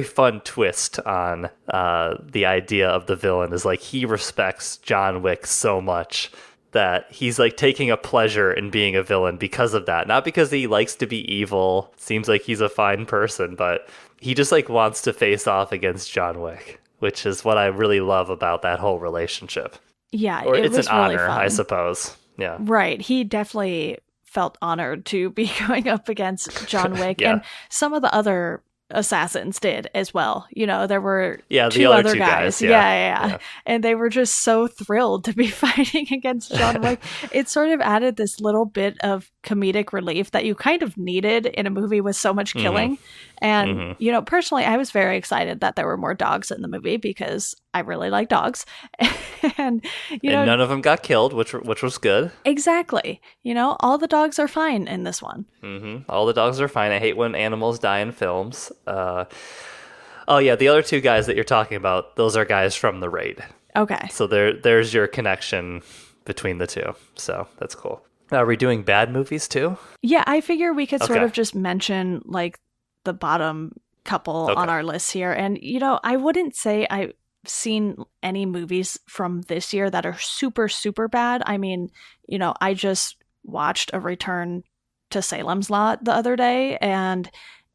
fun twist on the idea of the villain, is like he respects John Wick so much that he's like taking a pleasure in being a villain because of that. Not because he likes to be evil, seems like he's a fine person, but he just like wants to face off against John Wick, which is what I really love about that whole relationship. Yeah, or it's an really honor, fun. I suppose. Yeah, right. He definitely felt honored to be going up against John Wick, and some of the other assassins did as well. There were two other guys. Yeah. And they were just so thrilled to be fighting against John Wick. It sort of added this little bit of comedic relief that you kind of needed in a movie with so much killing. And, personally, I was very excited that there were more dogs in the movie because I really like dogs. and none of them got killed, which was good. Exactly. All the dogs are fine in this one. All the dogs are fine. I hate when animals die in films. The other two guys that you're talking about, those are guys from The Raid. Okay. So there's your connection between the two. So that's cool. Are we doing bad movies too? Yeah, I figure we could sort of just mention like the bottom couple on our list here. And, I wouldn't say I've seen any movies from this year that are super, super bad. I mean, I just watched A Return to Salem's Lot the other day, and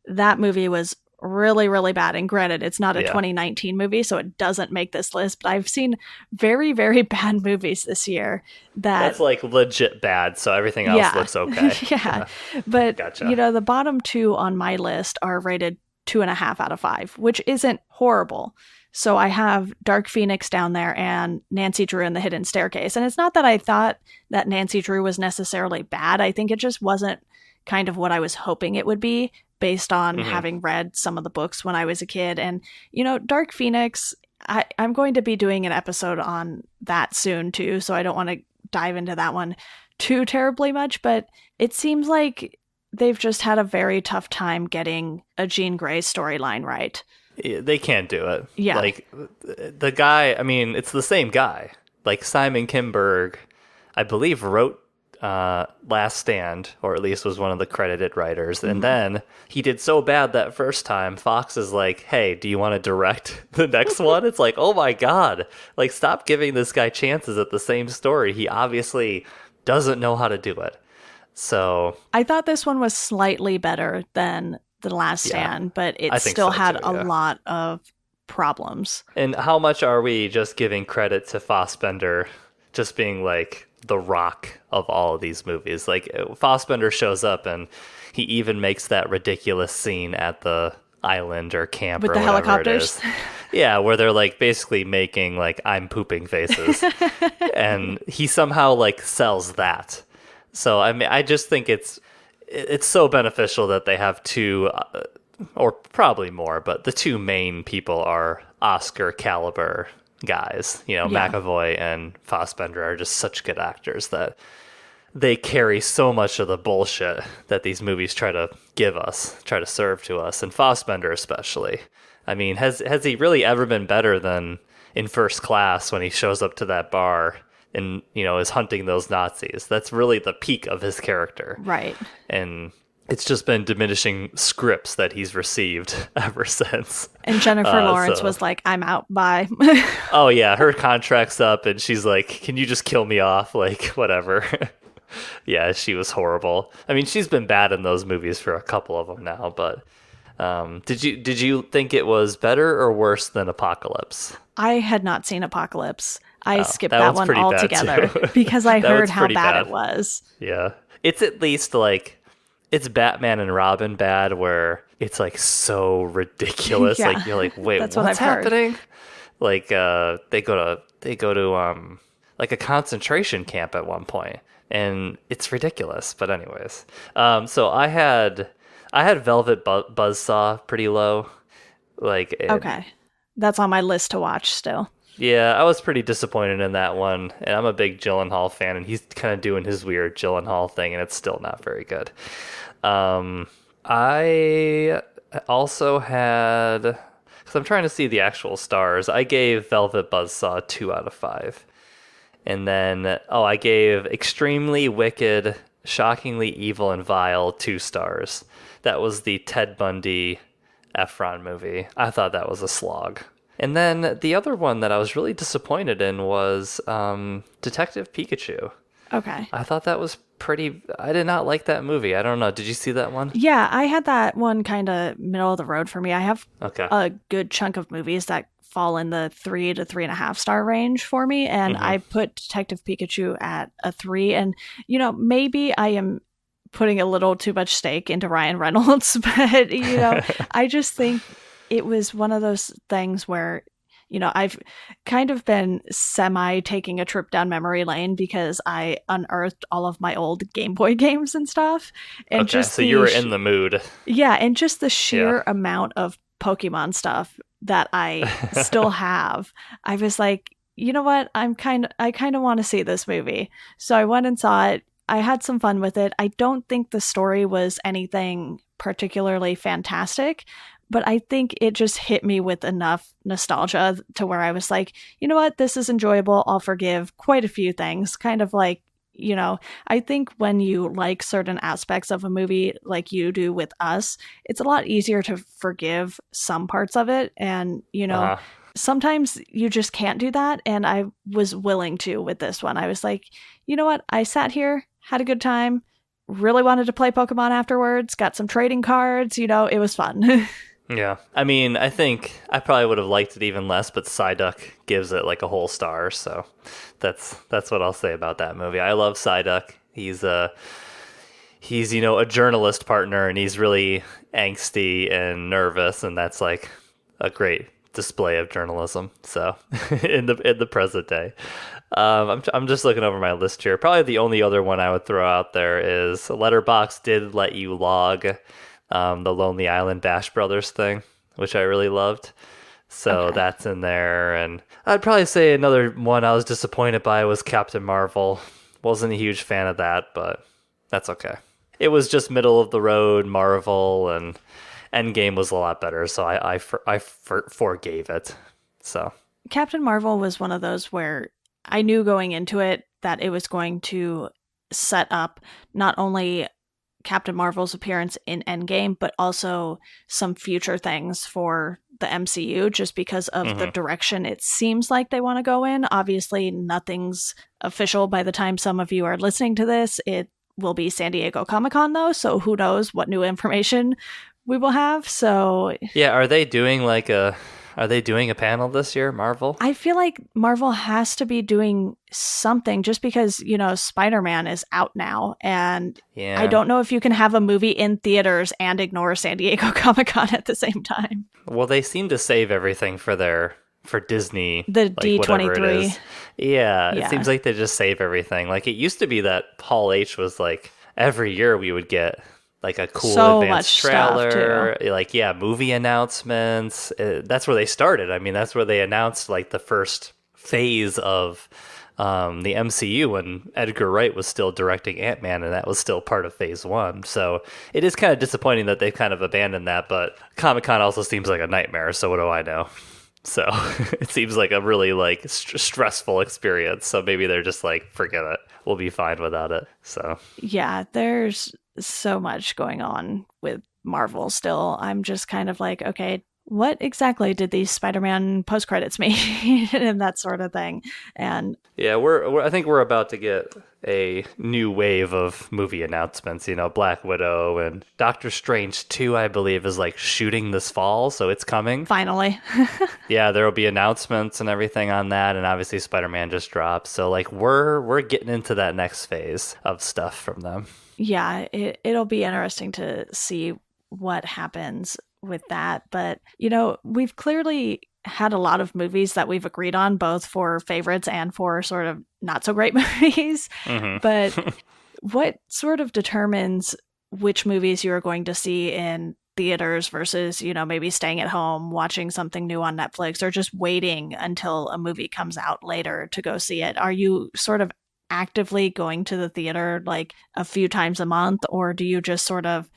that movie was really, really bad. And granted, it's not a 2019 movie, so it doesn't make this list, but I've seen very, very bad movies this year that's like legit bad, so everything else looks okay. But gotcha. The bottom two on my list are rated 2.5 out of 5, which isn't horrible. So I have Dark Phoenix down there and Nancy Drew and the Hidden Staircase. And it's not that I thought that Nancy Drew was necessarily bad. I think it just wasn't kind of what I was hoping it would be, based on having read some of the books when I was a kid. And, Dark Phoenix, I'm going to be doing an episode on that soon too, so I don't want to dive into that one too terribly much, but it seems like they've just had a very tough time getting a Jean Grey storyline right. They can't do it. Yeah. Like, the guy, it's the same guy. Like, Simon Kinberg, I believe, wrote Last Stand, or at least was one of the credited writers. And then he did so bad that first time, Fox is like, hey, do you want to direct the next one? It's like, oh my God. Like, stop giving this guy chances at the same story. He obviously doesn't know how to do it. So I thought this one was slightly better than The Last Stand, but it still had a lot of problems. And how much are we just giving credit to Fassbender just being like the rock of all of these movies? Like, Fassbender shows up and he even makes that ridiculous scene at the island or camp with or the whatever helicopters. It is. Yeah, where they're like basically making like I'm pooping faces. And he somehow like sells that. So I just think it's it's so beneficial that they have two, or probably more, but the two main people are Oscar caliber guys. Yeah. McAvoy and Fassbender are just such good actors that they carry so much of the bullshit that these movies try to try to serve to us, and Fassbender especially. I mean, has he really ever been better than in First Class when he shows up to that bar and, is hunting those Nazis? That's really the peak of his character. Right. And it's just been diminishing scripts that he's received ever since. And Jennifer Lawrence was like, I'm out, bye. Oh, yeah, her contract's up, and she's like, can you just kill me off? Like, whatever. Yeah, she was horrible. I mean, she's been bad in those movies for a couple of them now, but did you think it was better or worse than Apocalypse? I had not seen Apocalypse. I skipped that that one's one altogether because I heard how bad it was. Yeah. It's at least like, it's Batman and Robin bad, where it's like so ridiculous. Yeah. Like, you're like, wait, That's what's what I've heard. happening? Like, they go to like a concentration camp at one point, and it's ridiculous. But anyways, so I had Velvet Buzzsaw pretty low. Like, Okay. That's on my list to watch still. yeah, I was pretty disappointed in that one, and I'm a big Gyllenhaal fan, and he's kind of doing his weird Gyllenhaal thing, and it's still not very good. I also had, because I'm trying to see the actual stars, I gave Velvet Buzzsaw 2 out of 5. And then, I gave Extremely Wicked, Shockingly Evil, and Vile 2 stars. That was the Ted Bundy Efron movie. I thought that was a slog. And then the other one that I was really disappointed in was Detective Pikachu. Okay. I thought that was I did not like that movie. I don't know. Did you see that one? Yeah, I had that one kind of middle of the road for me. I have a good chunk of movies that fall in the 3 to 3.5 star range for me, and I put Detective Pikachu at a 3. And maybe I am putting a little too much stake into Ryan Reynolds, but I just think it was one of those things where I've kind of been semi taking a trip down memory lane because I unearthed all of my old Game Boy games and stuff. And so you were in the mood. Yeah, and just the sheer amount of Pokemon stuff that I still have. I was like, you know what? I kind of want to see this movie. So I went and saw it. I had some fun with it. I don't think the story was anything particularly fantastic, but I think it just hit me with enough nostalgia to where I was like, you know what? This is enjoyable. I'll forgive quite a few things. Kind of like, I think when you like certain aspects of a movie like you do with us, it's a lot easier to forgive some parts of it. And, sometimes you just can't do that. And I was willing to with this one. I was like, you know what? I sat here, had a good time, really wanted to play Pokemon afterwards, got some trading cards, it was fun. Yeah. I mean, I think I probably would have liked it even less, but Psyduck gives it like a whole star, so that's what I'll say about that movie. I love Psyduck. He's a journalist partner, and he's really angsty and nervous, and that's like a great display of journalism. So in the present day. I'm just looking over my list here. Probably the only other one I would throw out there is Letterboxd did let you log the Lonely Island Bash Brothers thing, which I really loved. So that's in there. And I'd probably say another one I was disappointed by was Captain Marvel. Wasn't a huge fan of that, but that's okay. It was just middle of the road Marvel, and Endgame was a lot better, so I forgave it. So Captain Marvel was one of those where I knew going into it that it was going to set up not only Captain Marvel's appearance in Endgame, but also some future things for the MCU, just because of the direction it seems like they want to go in. Obviously, nothing's official by the time some of you are listening to this. It will be San Diego Comic-Con, though, so who knows what new information we will have. So yeah, are they doing a panel this year, Marvel? I feel like Marvel has to be doing something just because, Spider-Man is out now. And I don't know if you can have a movie in theaters and ignore San Diego Comic-Con at the same time. Well, they seem to save everything for Disney. The D23. Yeah, it seems like they just save everything. Like, it used to be that Hall H was like, every year we would get like a cool So advanced much stuff too. trailer, like movie announcements. That's where they started. I mean, that's where they announced like the first phase of the MCU when Edgar Wright was still directing Ant-Man, and that was still part of Phase 1. So it is kind of disappointing that they've kind of abandoned that, but Comic-Con also seems like a nightmare, so what do I know? So it seems like a really like stressful experience. So maybe they're just like, forget it. We'll be fine without it. So Yeah, there's so much going on with Marvel still. I'm just kind of like, okay, what exactly did these Spider-Man post-credits mean and that sort of thing. And yeah, I think we're about to get a new wave of movie announcements. Black Widow and Doctor Strange 2, I believe, is like shooting this fall, so it's coming. Finally. Yeah, there will be announcements and everything on that, and obviously Spider-Man just dropped. So like we're getting into that next phase of stuff from them. Yeah, it'll be interesting to see what happens with that. But, we've clearly had a lot of movies that we've agreed on, both for favorites and for sort of not so great movies. Mm-hmm. But what sort of determines which movies you're going to see in theaters versus, maybe staying at home, watching something new on Netflix, or just waiting until a movie comes out later to go see it? Are you sort of actively going to the theater like a few times a month, or do you just sort of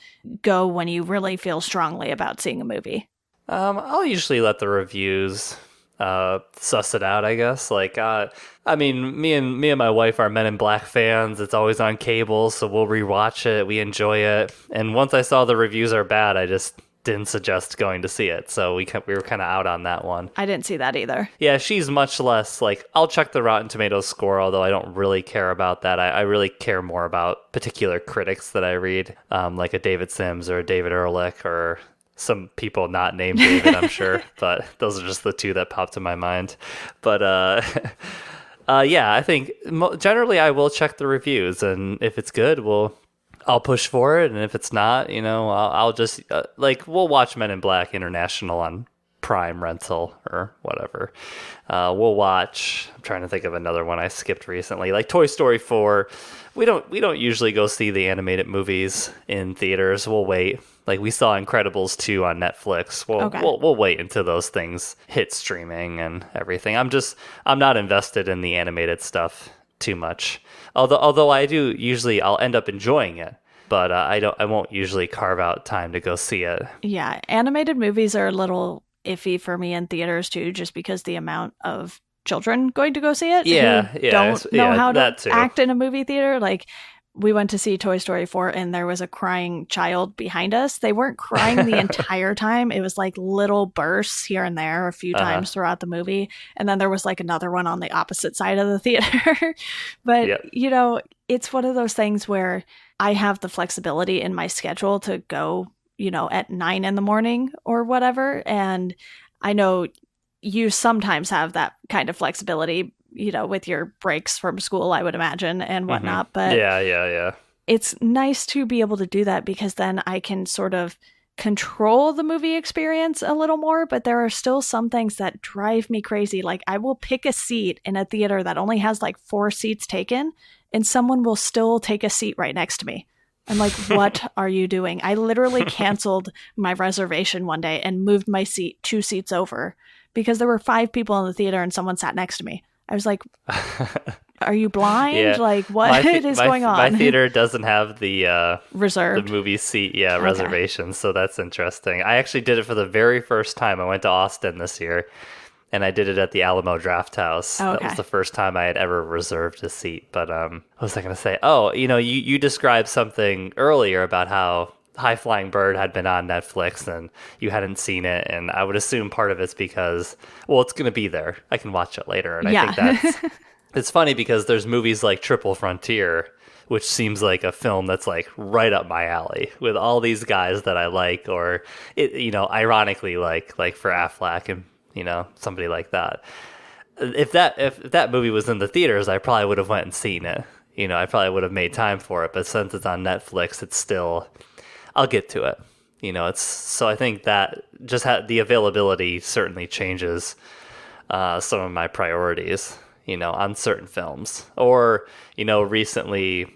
go when you really feel strongly about seeing a movie? I'll usually let the reviews suss it out, I guess. Like, I mean, me and my wife are Men in Black fans. It's always on cable, so we'll rewatch it. We enjoy it. And once I saw the reviews are bad, I just didn't suggest going to see it. So we were kind of out on that one. I didn't see that either. Yeah, she's much less like, I'll check the Rotten Tomatoes score, although I don't really care about that. I really care more about particular critics that I read, like a David Sims or a David Ehrlich or some people not named David, I'm sure, but those are just the two that popped to my mind. But yeah, I think generally I will check the reviews, and if it's good, I'll push for it, and if it's not, I'll just we'll watch Men in Black International on Prime rental or whatever. We'll watch. I'm trying to think of another one I skipped recently, like Toy Story 4. We don't usually go see the animated movies in theaters. We'll wait. Like we saw Incredibles 2 on Netflix. We'll wait until those things hit streaming and everything. I'm not invested in the animated stuff too much. Although I'll end up enjoying it, but I won't usually carve out time to go see it. Yeah, animated movies are a little iffy for me in theaters too, just because the amount of children going to go see it don't know how to act in a movie theater. Like, we went to see Toy Story 4 and there was a crying child behind us. They weren't crying the entire time. It was like little bursts here and there a few times throughout the movie. And then there was like another one on the opposite side of the theater. But, it's one of those things where I have the flexibility in my schedule to go, at 9 a.m. or whatever. And I know you sometimes have that kind of flexibility, with your breaks from school, I would imagine, and whatnot. Mm-hmm. But yeah. It's nice to be able to do that because then I can sort of control the movie experience a little more. But there are still some things that drive me crazy. Like, I will pick a seat in a theater that only has like 4 seats taken, and someone will still take a seat right next to me. I'm like, what are you doing? I literally canceled my reservation one day and moved my seat 2 seats over because there were 5 people in the theater and someone sat next to me. I was like, are you blind? Yeah. Like, what is going on? My theater doesn't have the reserved the movie seat, reservations. So that's interesting. I actually did it for the very first time. I went to Austin this year, and I did it at the Alamo Draft House. Okay. That was the first time I had ever reserved a seat. But what was I going to say? Oh, you described something earlier about how High Flying Bird had been on Netflix and you hadn't seen it, and I would assume part of it's because, well, it's going to be there. I can watch it later, and I think it's funny because there's movies like Triple Frontier, which seems like a film that's like right up my alley with all these guys that I like, or ironically like for Affleck and somebody like that. If that movie was in the theaters, I probably would have went and seen it. I probably would have made time for it, but since it's on Netflix, it's still, I'll get to it. So I think that just the availability certainly changes some of my priorities, on certain films. Or, recently,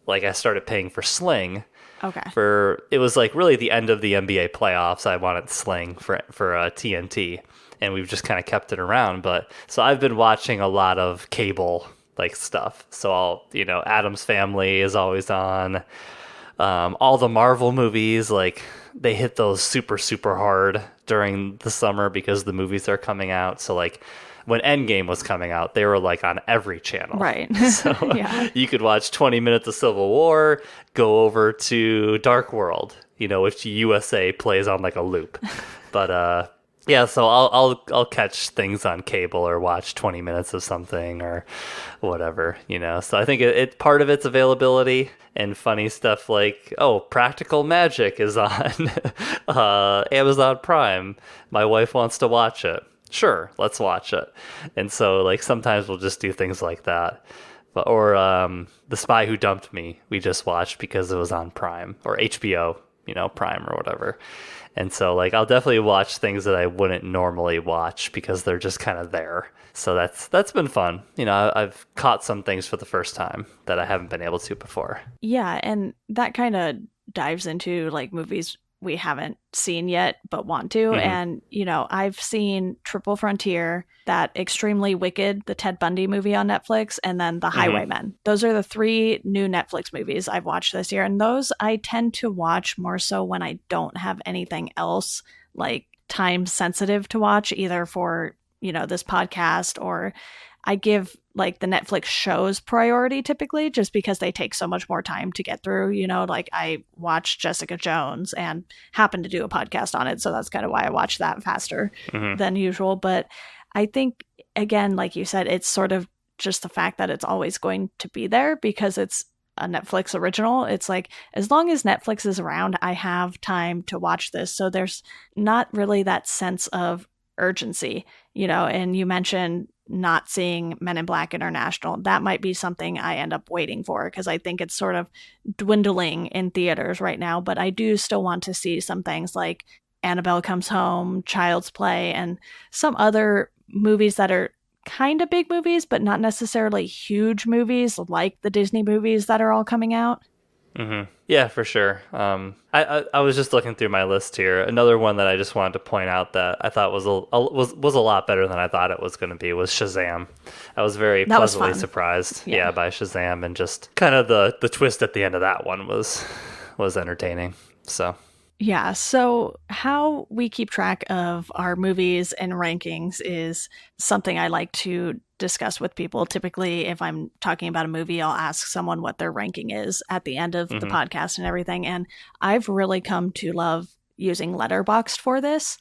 like I started paying for Sling. Okay. It was like really the end of the NBA playoffs. I wanted Sling for TNT, and we've just kind of kept it around. But so I've been watching a lot of cable like stuff. So Addams Family is always on. All the Marvel movies, like they hit those super, super hard during the summer because the movies are coming out. So like when Endgame was coming out, they were like on every channel. Right. So you could watch 20 minutes of Civil War, go over to Dark World, which USA plays on like a loop. But yeah, so I'll catch things on cable or watch 20 minutes of something or whatever, So I think it part of its availability and funny stuff like, Practical Magic is on Amazon Prime. My wife wants to watch it. Sure, let's watch it. And so like sometimes we'll just do things like that. Or The Spy Who Dumped Me, we just watched because it was on Prime or HBO, Prime or whatever. And so like I'll definitely watch things that I wouldn't normally watch because they're just kind of there. So that's been fun. I've caught some things for the first time that I haven't been able to before. Yeah, and that kind of dives into like movies we haven't seen yet but want to. And I've seen Triple Frontier, that Extremely Wicked, the Ted Bundy movie on Netflix, and then The Highwaymen. Those are the 3 new Netflix movies I've watched this year, and those I tend to watch more so when I don't have anything else like time sensitive to watch, either for this podcast, or I give like the Netflix shows priority typically just because they take so much more time to get through. Like I watched Jessica Jones and happened to do a podcast on it. So that's kind of why I watched that faster than usual. But I think, again, like you said, it's sort of just the fact that it's always going to be there because it's a Netflix original. It's like, as long as Netflix is around, I have time to watch this. So there's not really that sense of urgency, and you mentioned not seeing Men in Black International. That might be something I end up waiting for because I think it's sort of dwindling in theaters right now, but I do still want to see some things like Annabelle Comes Home, Child's Play, and some other movies that are kind of big movies, but not necessarily huge movies like the Disney movies that are all coming out. Yeah, for sure. I was just looking through my list here. Another one that I just wanted to point out that I thought was a lot better than I thought it was going to be was Shazam. I was very pleasantly surprised, by Shazam, and just kind of the twist at the end of that one was entertaining. So. Yeah, so how we keep track of our movies and rankings is something I like to discuss with people. Typically, if I'm talking about a movie, I'll ask someone what their ranking is at the end of the podcast and everything. And I've really come to love using Letterboxd for this.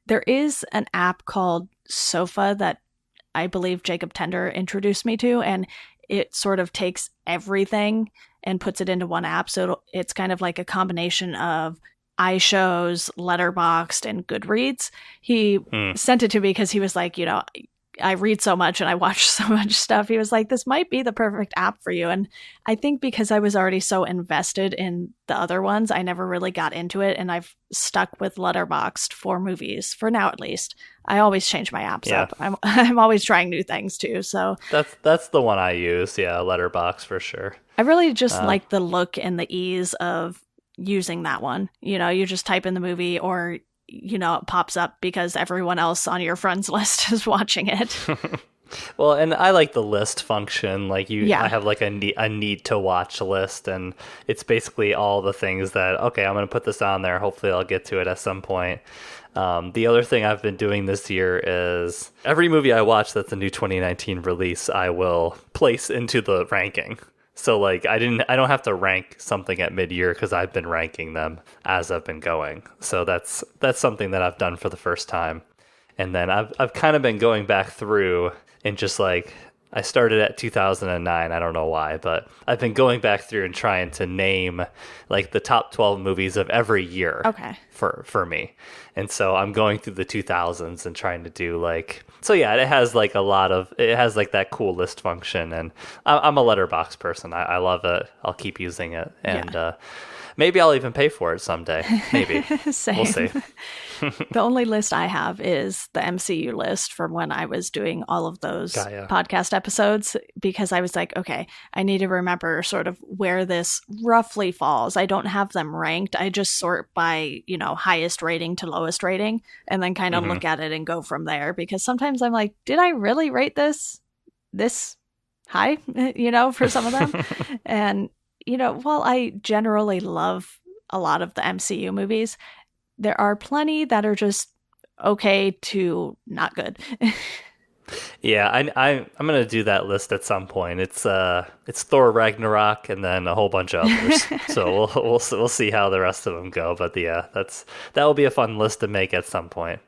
There is an app called Sofa that I believe Jacob Tender introduced me to, and it sort of takes everything and puts it into one app. So it's kind of like a combination of iShows, Letterboxd, and Goodreads. He sent it to me because he was like, I read so much and I watch so much stuff. He was like, this might be the perfect app for you. And I think because I was already so invested in the other ones, I never really got into it. And I've stuck with Letterboxd for movies, for now at least. I always change my apps up. I'm always trying new things too. So that's the one I use. Yeah, Letterboxd for sure. I really just like the look and the ease of using that one. You just type in the movie or it pops up because everyone else on your friends list is watching it. Well, and I like the list function. Like I have like a need to watch list, and it's basically all the things that, okay, I'm going to put this on there. Hopefully I'll get to it at some point. The other thing I've been doing this year is every movie I watch that's a new 2019 release, I will place into the ranking. So like I don't have to rank something at mid-year because I've been ranking them as I've been going. So that's something that I've done for the first time. And then I've kind of been going back through and just like I started at 2009. I don't know why, but I've been going back through and trying to name like the top 12 movies of every year. Okay. For me. And so I'm going through the 2000s and trying to do like, so yeah, it has like that cool list function, and I'm a Letterboxd person. I love it. I'll keep using it. And Maybe I'll even pay for it someday. Maybe. Same. We'll see. The only list I have is the MCU list from when I was doing all of those podcast episodes, because I was like, okay, I need to remember sort of where this roughly falls. I don't have them ranked. I just sort by, highest rating to lowest rating, and then kind of look at it and go from there, because sometimes I'm like, did I really rate this high, for some of them? And, while I generally love a lot of the MCU movies, there are plenty that are just okay to not good. Yeah, I'm gonna do that list at some point. It's Thor Ragnarok and then a whole bunch of others. So we'll see how the rest of them go. But yeah, that will be a fun list to make at some point.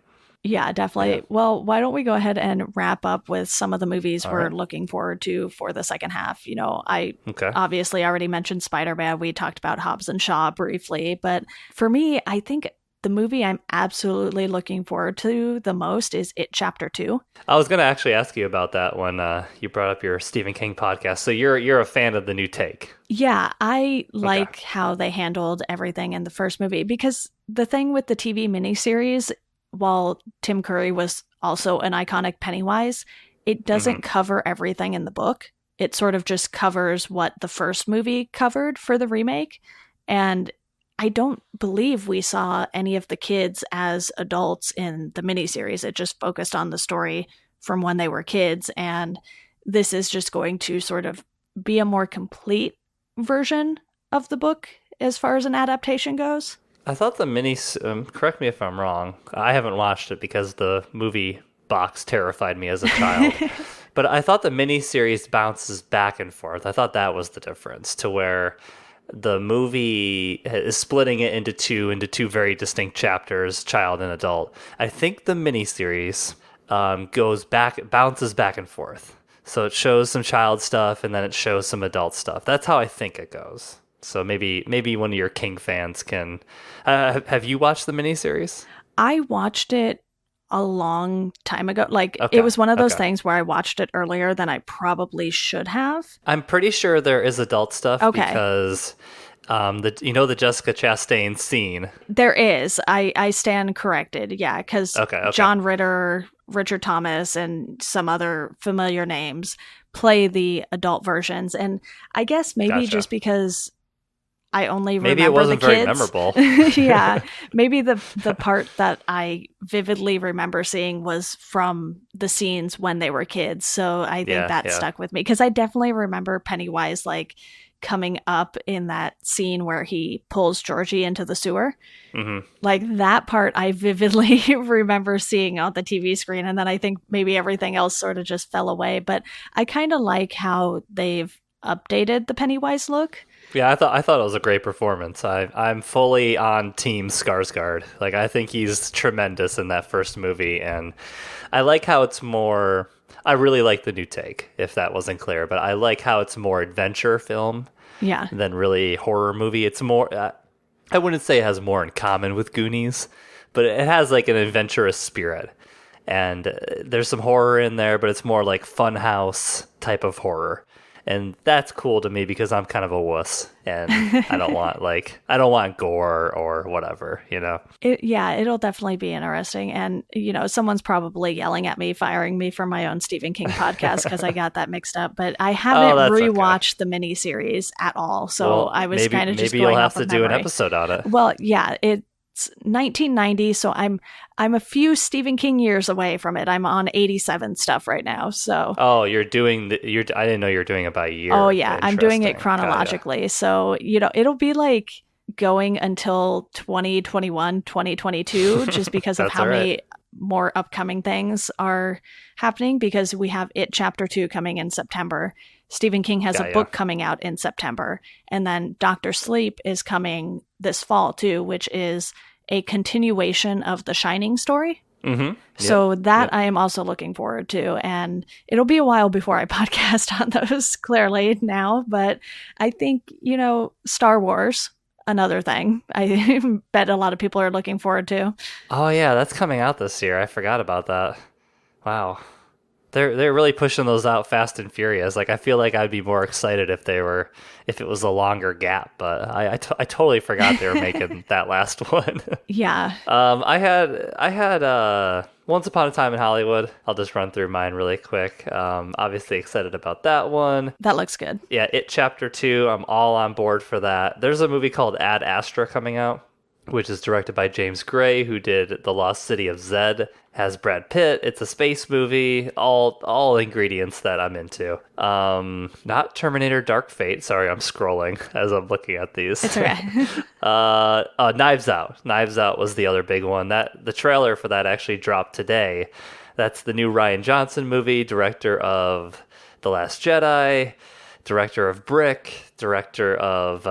Yeah, definitely. Yeah. Well, why don't we go ahead and wrap up with some of the movies we're looking forward to for the second half? I obviously already mentioned Spider-Man. We talked about Hobbs and Shaw briefly, but for me, I think the movie I'm absolutely looking forward to the most is It Chapter 2. I was going to actually ask you about that when you brought up your Stephen King podcast. So you're a fan of the new take. Yeah, I like how they handled everything in the first movie, because the thing with the TV miniseries, while Tim Curry was also an iconic Pennywise, it doesn't cover everything in the book. It sort of just covers what the first movie covered for the remake. And I don't believe we saw any of the kids as adults in the miniseries. It just focused on the story from when they were kids. And this is just going to sort of be a more complete version of the book as far as an adaptation goes. I thought correct me if I'm wrong, I haven't watched it because the movie box terrified me as a child, but I thought the miniseries bounces back and forth. I thought that was the difference, to where the movie is splitting it into two very distinct chapters, child and adult. I think the miniseries bounces back and forth. So it shows some child stuff and then it shows some adult stuff. That's how I think it goes. So maybe one of your King fans can. Have you watched the miniseries? I watched it a long time ago. It was one of those things where I watched it earlier than I probably should have. I'm pretty sure there is adult stuff because the Jessica Chastain scene. There is. I stand corrected. Yeah, because John Ritter, Richard Thomas, and some other familiar names play the adult versions. And I guess maybe just because I only remember it wasn't the kids. Very memorable. Yeah, maybe the part that I vividly remember seeing was from the scenes when they were kids. So I think that stuck with me, because I definitely remember Pennywise coming up in that scene where he pulls Georgie into the sewer. Mm-hmm. That part I vividly remember seeing on the TV screen, and then I think maybe everything else sort of just fell away. But I kind of like how they've updated the Pennywise look. Yeah, I thought it was a great performance. I'm fully on Team Skarsgård. I think he's tremendous in that first movie, and I like how it's more. I really like the new take, if that wasn't clear, but I like how it's more adventure film, than really horror movie. It's more. I wouldn't say it has more in common with Goonies, but it has an adventurous spirit, and there's some horror in there, but it's more like Funhouse type of horror. And that's cool to me because I'm kind of a wuss, and I don't want gore or whatever, It'll definitely be interesting. And, someone's probably yelling at me, firing me from my own Stephen King podcast because I got that mixed up. But I haven't rewatched the miniseries at all. So I was kind of just going maybe you'll have to do an episode on it. Well, yeah, it's 1990, so I'm a few Stephen King years away from it. I'm on 87 stuff right now. So you're doing I didn't know you were doing it by year. Oh yeah, I'm doing it chronologically. So it'll be going until 2021, 2022, just because of how many more upcoming things are happening, because we have It Chapter 2 coming in September. Stephen King has a book coming out in September, and then Dr. Sleep is coming this fall too, which is a continuation of the Shining story. Mm-hmm. So that I am also looking forward to, and it'll be a while before I podcast on those clearly now, but I think, Star Wars, another thing I bet a lot of people are looking forward to. Oh yeah, that's coming out this year. I forgot about that. Wow. they're really pushing those out fast and furious. Like I feel like I'd be more excited if it was a longer gap, but I totally forgot they were making that last one. Yeah. I had Once Upon a Time in Hollywood. I'll just run through mine really quick. Obviously excited about that one. That looks good. Yeah, It Chapter 2. I'm all on board for that. There's a movie called Ad Astra coming out, which is directed by James Gray, who did The Lost City of Zed. Has Brad Pitt. It's a space movie. All ingredients that I'm into. Not Terminator Dark Fate. Sorry, I'm scrolling as I'm looking at these. It's okay. Knives Out. Knives Out was the other big one. The trailer for that actually dropped today. That's the new Rian Johnson movie, director of The Last Jedi, director of Brick, director of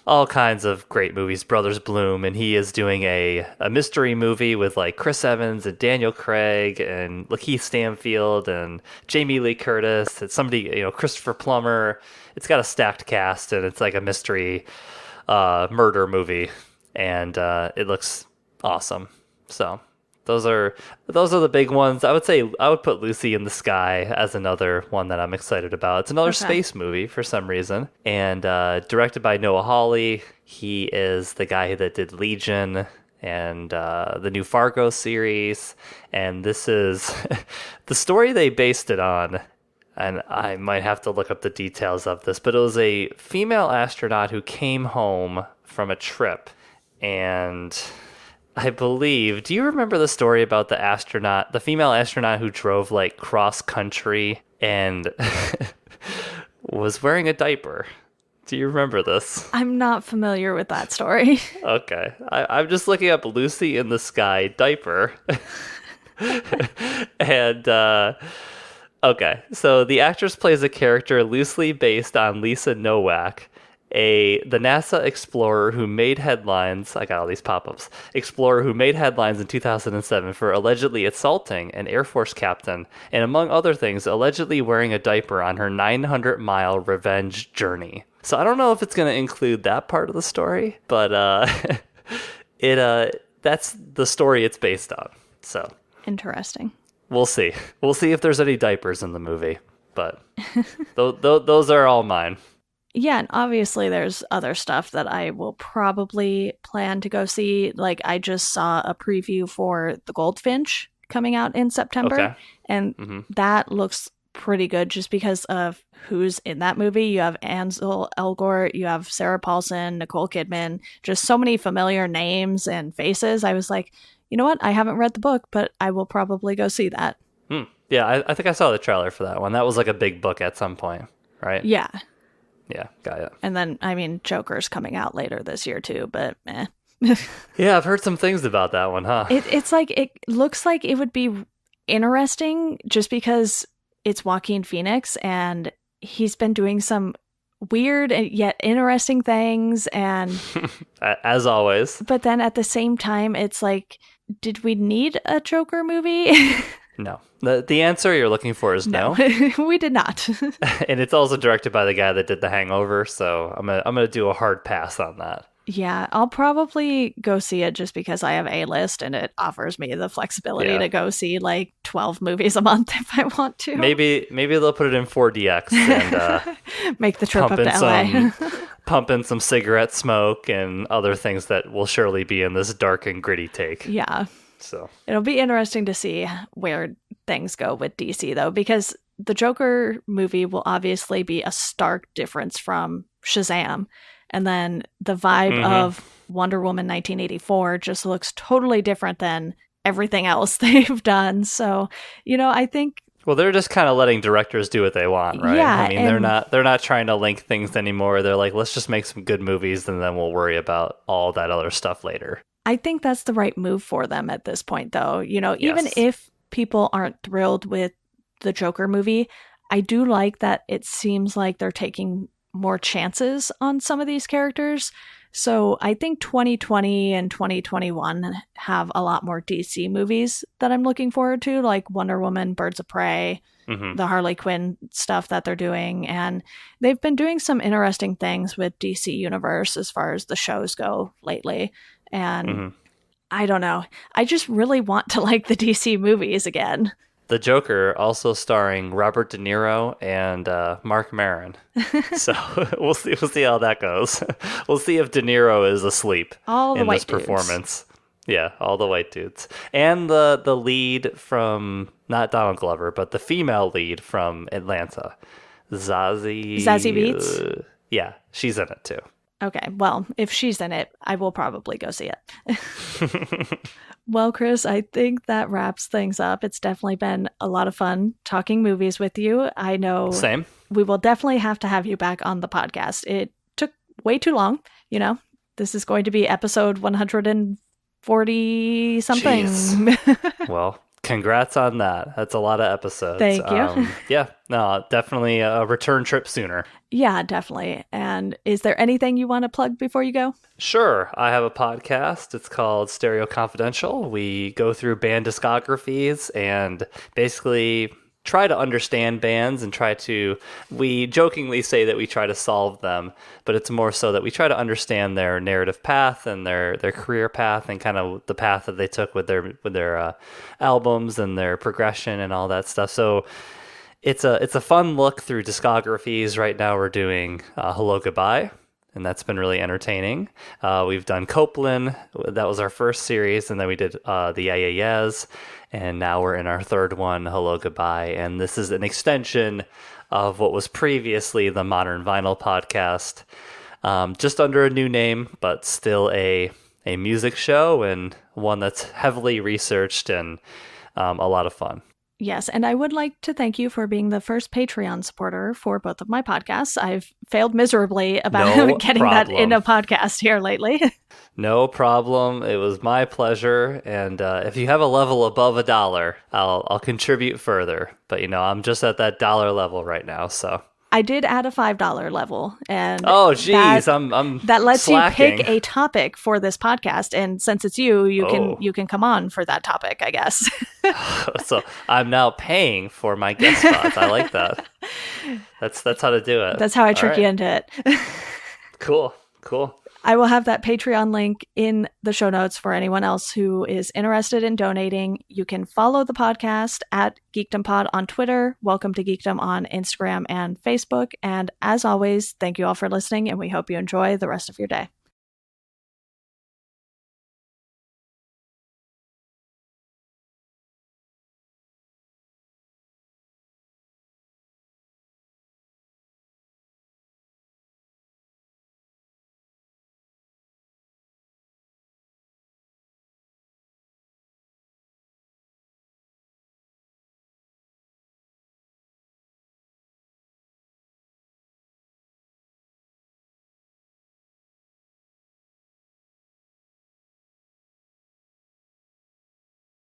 all kinds of great movies, Brothers Bloom, and he is doing a mystery movie with like Chris Evans and Daniel Craig and Lakeith Stanfield and Jamie Lee Curtis. It's somebody, Christopher Plummer. It's got a stacked cast, and it's like a mystery murder movie, and it looks awesome. So those are the big ones. I would say I would put Lucy in the Sky as another one that I'm excited about. It's another space movie for some reason, and directed by Noah Hawley. He is the guy that did Legion and the new Fargo series, and this is the story they based it on. And I might have to look up the details of this, but it was a female astronaut who came home from a trip, and I believe, do you remember the story about the female astronaut who drove like cross country and was wearing a diaper? Do you remember this? I'm not familiar with that story. Okay. I'm just looking up Lucy in the Sky diaper. And, okay. So the actress plays a character loosely based on Lisa Nowak, the NASA explorer who made headlines. I got all these pop-ups. Explorer who made headlines in 2007 for allegedly assaulting an Air Force captain and, among other things, allegedly wearing a diaper on her 900-mile revenge journey. So I don't know if it's going to include that part of the story, but that's the story it's based on. So interesting. We'll see. We'll see if there's any diapers in the movie, but those are all mine. Yeah, and obviously there's other stuff that I will probably plan to go see. Like I just saw a preview for The Goldfinch coming out in September, and that looks pretty good just because of who's in that movie. You have Ansel Elgort, you have Sarah Paulson, Nicole Kidman, just so many familiar names and faces. I was like, you know what? I haven't read the book, but I will probably go see that. Yeah, I think I saw the trailer for that one. That was like a big book at some point, right? Yeah. Yeah, got it. And then, Joker's coming out later this year too, but eh. Yeah, I've heard some things about that one, huh? It's like, it looks like it would be interesting just because it's Joaquin Phoenix and he's been doing some weird and yet interesting things, and as always. But then at the same time, it's like, did we need a Joker movie? No. The answer you're looking for is no. We did not. And it's also directed by the guy that did The Hangover, so I'm gonna do a hard pass on that. Yeah, I'll probably go see it just because I have A-list and it offers me the flexibility to go see like 12 movies a month if I want to. Maybe they'll put it in 4DX and make the trip up to LA. Pump in some cigarette smoke and other things that will surely be in this dark and gritty take. Yeah. So it'll be interesting to see where things go with DC though, because the Joker movie will obviously be a stark difference from Shazam. And then the vibe of Wonder Woman 1984 just looks totally different than everything else they've done. So, I think... Well, they're just kind of letting directors do what they want, right? Yeah, I mean, they're not trying to link things anymore. They're like, let's just make some good movies and then we'll worry about all that other stuff later. I think that's the right move for them at this point, though. Even Yes. if people aren't thrilled with the Joker movie, I do like that it seems like they're taking more chances on some of these characters. So I think 2020 and 2021 have a lot more DC movies that I'm looking forward to, like Wonder Woman, Birds of Prey, the Harley Quinn stuff that they're doing. And they've been doing some interesting things with DC Universe as far as the shows go lately. And I don't know. I just really want to like the DC movies again. The Joker, also starring Robert De Niro and Mark Maron. So we'll see how that goes. We'll see if De Niro is asleep in this performance. Yeah, all the white dudes. And the lead from, not Donald Glover, but the female lead from Atlanta, Zazie Beetz? Yeah, she's in it too. Okay, well, if she's in it, I will probably go see it. Well, Chris, I think that wraps things up. It's definitely been a lot of fun talking movies with you. I know Same. We will definitely have to have you back on the podcast. It took way too long. This is going to be episode 140 something. Well, congrats on that. That's a lot of episodes. Thank you. Yeah, no, definitely a return trip sooner. Yeah, definitely. And is there anything you want to plug before you go? Sure. I have a podcast. It's called Stereo Confidential. We go through band discographies and basically try to understand bands and we jokingly say that we try to solve them, but it's more so that we try to understand their narrative path and their career path and kind of the path that they took with their albums and their progression and all that stuff. So it's a fun look through discographies. Right now we're doing Hello Goodbye, and that's been really entertaining. We've done Copeland. That was our first series, and then we did the Yeah Yeah Yeahs, and now we're in our third one, Hello Goodbye, and this is an extension of what was previously the Modern Vinyl podcast, just under a new name, but still a music show, and one that's heavily researched and a lot of fun. Yes, and I would like to thank you for being the first Patreon supporter for both of my podcasts. I've failed miserably about getting that in a podcast here lately. No problem. It was my pleasure. And if you have a level above $1, I'll contribute further. But I'm just at that dollar level right now. So I did add a $5 level, and oh, geez, I'm that lets slacking. You pick a topic for this podcast, and since it's you can come on for that topic, I guess. So I'm now paying for my guest spots. I like that. That's how to do it. That's how I trick you into it. Cool. I will have that Patreon link in the show notes for anyone else who is interested in donating. You can follow the podcast at GeekdomPod on Twitter. Welcome to Geekdom on Instagram and Facebook. And as always, thank you all for listening, and we hope you enjoy the rest of your day.